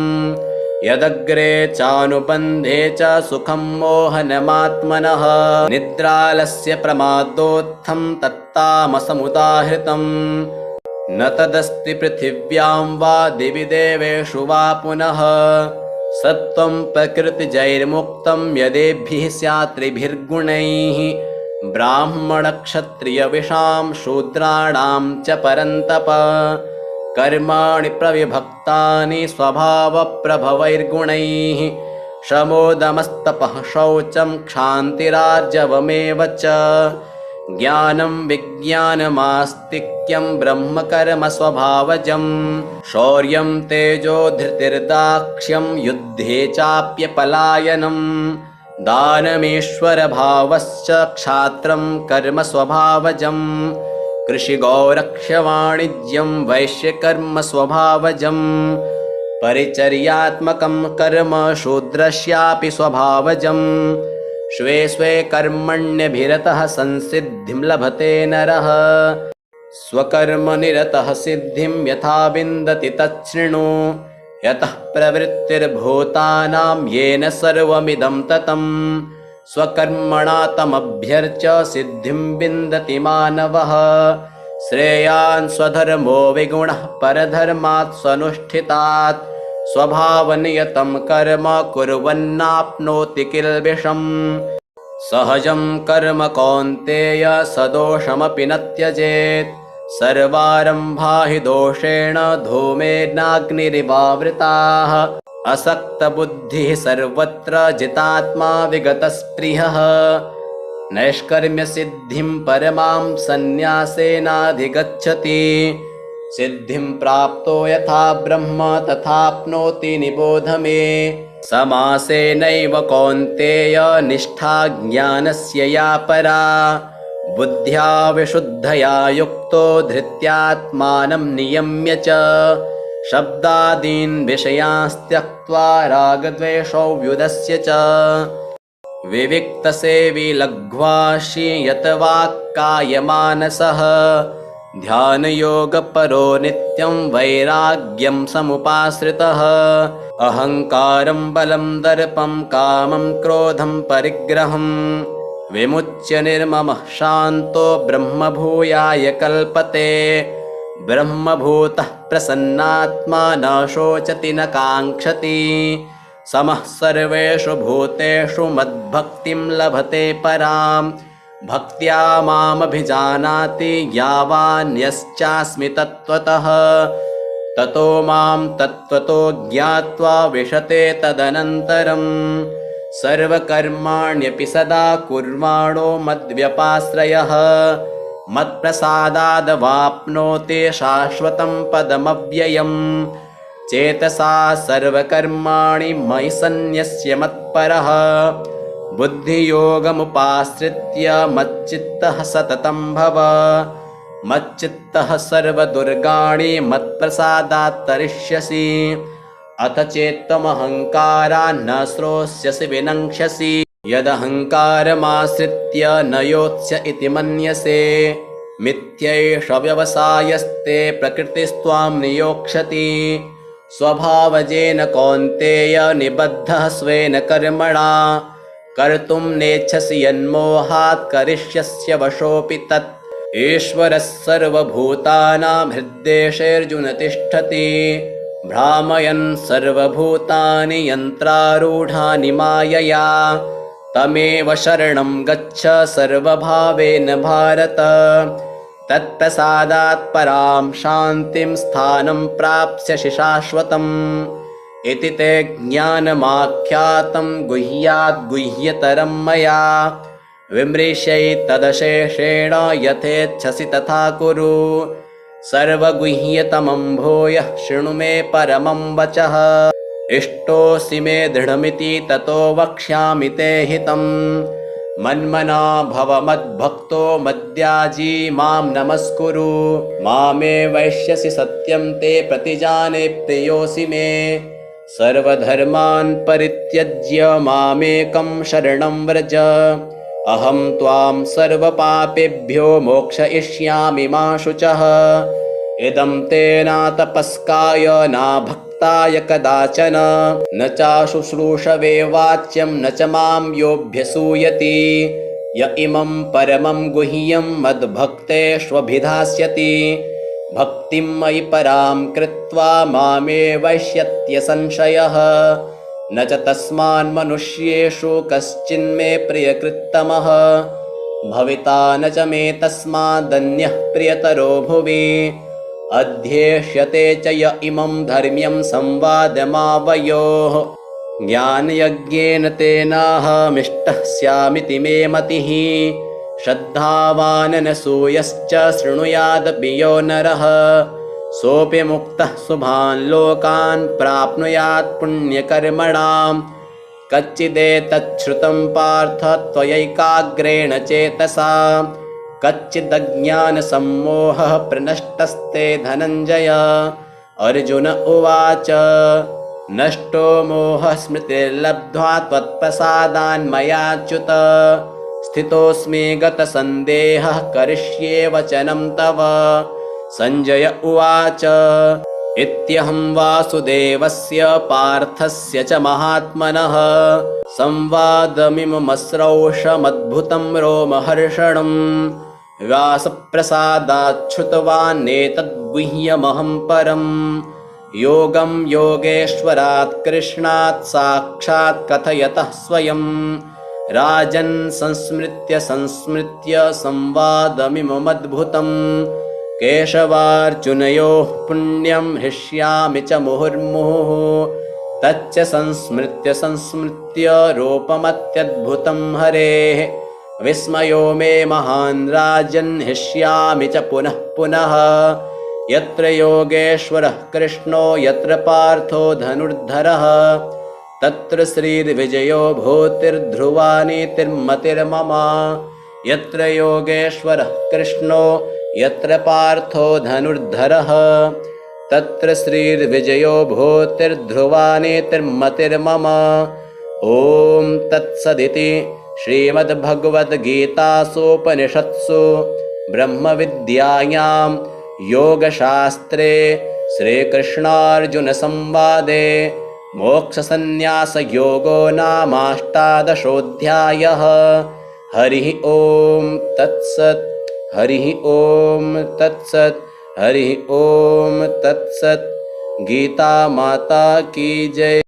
यदग्रे चानुबन्धे च सुखं मोहनमात्मनः निद्रालस्य प्रमादोत्थं तत्तामसमुदाहृतम् न तदस्ति पृथिव्यां वा दिवि देवेषु वा पुनः सत्त्वं प्रकृतिजैर्मुक्तं यदेभिः स्यात् त्रिभिर्गुणैः ब्राह्मणक्षत्रियविषां शूद्राणां च परन्तप कर्माणि प्रविभक्तानि स्वभावप्रभवैर्गुणैः शमोदमस्तपः शौचं क्षान्तिरार्जवमेव च ज्ञानं विज्ञानमास्तिक्यं ब्रह्मकर्म स्वभावजं शौर्यं तेजो धृतिर्दाक्ष्यं युद्धे चाप्यपलायनं दानमीश्वरभावश्च क्षात्रं कर्म स्वभावजं कृषिगौरक्ष्यवाणिज्यं वैश्यकर्म स्वभावजं परिचर्यात्मकं कर्म शूद्रस्यापि स्वभावजं स्वे स्वे कर्मण्यभिरतः संसिद्धिं लभते नरः स्वकर्मनिरतः सिद्धिं यथा विन्दति तच्छृणु यतः प्रवृत्तिर्भूतानां येन सर्वमिदं ततं स्वकर्मणा तमभ्यर्च्य सिद्धिं विन्दति मानवः श्रेयान् स्वधर्मो विगुणः परधर्मात् स्वनुष्ठितात् स्वभावनियतं कर्म कुर्वन्नाप्नोति किल्बिषम् सहजं कर्म कौन्तेय सदोषमपि न त्यजेत् सर्वारम्भा हि दोषेण धूमेनाग्निरिवावृताः असक्तबुद्धिः सर्वत्र जितात्मा विगतस्पृहः नैष्कर्म्यसिद्धिं परमां सन्न्यासेनाधिगच्छति सिद्धिं प्राप्तो यथा ब्रह्म तथाप्नोति निबोध मे समासेनैव कौन्तेय निष्ठा ज्ञानस्य या परा बुद्ध्या विशुद्धया युक्तो धृत्यात्मानं नियम्य च शब्दादीन् विषयांस्त्यक्त्वा रागद्वेषौ व्युदस्य च विविक्तसेवी लघ्वाशी यतवाक्कायमानसः ध्यानयोगपरो नित्यं वैराग्यं समुपाश्रितः अहङ्कारं बलं दर्पं कामं क्रोधं परिग्रहं विमुच्य निर्ममः शान्तो ब्रह्मभूयाय कल्पते ब्रह्मभूतः प्रसन्नात्मा न शोचति न काङ्क्षति समः सर्वेषु भूतेषु मद्भक्तिं लभते पराम् भक्त्या मामभिजानाति यावान्यश्चास्मि तत्त्वतः ततो मां तत्त्वतो ज्ञात्वा विशते तदनन्तरम् सर्वकर्माण्यपि सदा कुर्वाणो मद्व्यपाश्रयः मत्प्रसादादवाप्नोति शाश्वतं पदमव्ययम् चेतसा सर्वकर्माणि मयि सन्न्यस्य मत्परः बुद्धियोगमुपाश्रित्य मच्चित्तः सततं भव मच्चित्तः सर्वदुर्गाणि मत्प्रसादात् तरिष्यसि अथ चेत्त्वमहङ्कारान् न श्रोष्यसि विनङ्क्ष्यसि यदहङ्कारमाश्रित्य न योत्स्य इति मन्यसे मिथ्यैष व्यवसायस्ते प्रकृतिस्त्वां नियोक्ष्यति स्वभावजेन कौन्तेय निबद्धः स्वेन कर्मणा कर्तुं नेच्छसि यन्मोहात् करिष्यस्य वशोऽपि तत् ईश्वरः सर्वभूतानां हृद्देशेऽर्जुन तिष्ठति भ्रामयन् सर्वभूतानि यन्त्रारूढानि मायया तमेव शरणं गच्छ सर्वभावेन भारत तत्प्रसादात् परां शान्तिं स्थानं प्राप्स्यसि शाश्वतम् इति ते ज्ञानमाख्यातं गुह्याद् गुह्यतरं मया विमृश्यैतदशेषेण यथेच्छसि तथा कुरु सर्वगुह्यतमं भूयः शृणु मे परमं वचः इष्टोऽसि मे दृढमिति ततो वक्ष्यामि ते हितम् मन्मना भव मद्भक्तो मद्याजी मां नमस्कुरु मामे वैश्यसि सत्यं ते प्रतिजाने प्रियोऽसि मे सर्वधर्मान् परित्यज्य मामेकं शरणं व्रज अहं त्वां सर्वपापेभ्यो मोक्षयिष्यामि मा शुचः इदं ते न तपस्काय न भक्ताय कदाचन न चाशुश्रूषवे वाच्यं न च मां योऽभ्यसूयति य इमं परमं गुह्यं मद्भक्तेष्वभिधास्यति भक्तिं मयि परां कृत्वा मामे वैष्यत्य संशयः न च तस्मान्मनुष्येषु कश्चिन्मे प्रियकृत्तमः भविता न च मे तस्मादन्यः प्रियतरो भुवि अध्येष्यते च य इमं धर्म्यं संवादमावयोः ज्ञानयज्ञेन तेनाहमिष्टः स्यामिति मे मतिः श्रद्धावाननसूयश्च शृणुयादपि यो नरः सोऽपि मुक्तः शुभान् लोकान् प्राप्नुयात् पुण्यकर्मणाम् कच्चिदेतच्छ्रुतं पार्थ त्वयैकाग्रेण चेतसा कच्चिदज्ञानसम्मोहः प्रनष्टस्ते धनञ्जय अर्जुन उवाच नष्टो मोहः स्मृतिर्लब्ध्वा त्वत्प्रसादान्मयाच्युत स्थितोऽस्मि गतसन्देहः करिष्ये वचनं तव सञ्जय उवाच इत्यहं वासुदेवस्य पार्थस्य च महात्मनः संवादमिममस्रौषमद्भुतं रोमहर्षणम् व्यासप्रसादाच्छ्रुतवान्नेतद्गुह्यमहं परम् योगं योगेश्वरात् कृष्णात् साक्षात् कथयतः स्वयं राजन् संस्मृत्य संस्मृत्य संवादमिममद्भुतम् केशवार्जुनयोः पुण्यं हृष्यामि च मुहुर्मुहुः तच्च संस्मृत्य संस्मृत्य रूपमत्यद्भुतं हरेः विस्मयो मे महान् राजन् हृष्यामि च पुनः पुनः यत्र योगेश्वरः कृष्णो यत्र पार्थो धनुर्धरः तत्र श्रीर्विजयो भूतिर्ध्रुवा नीतिर्मतिर्मम यत्र योगेश्वरः कृष्णो यत्र पार्थो धनुर्धरः तत्र श्रीर्विजयो भूतिर्ध्रुवा नीतिर्मतिर्मम ॐ तत्सदिति श्रीमद्भगवद्गीतासूपनिषत्सु ब्रह्मविद्यायां योगशास्त्रे श्रीकृष्णार्जुनसंवादे मोक्षसंन्यासयोगो नामाष्टादशोऽध्यायः। हरिः ॐ तत्सत्। हरिः ॐ तत्सत्। हरिः ॐ तत्सत्। गीता माता की जय।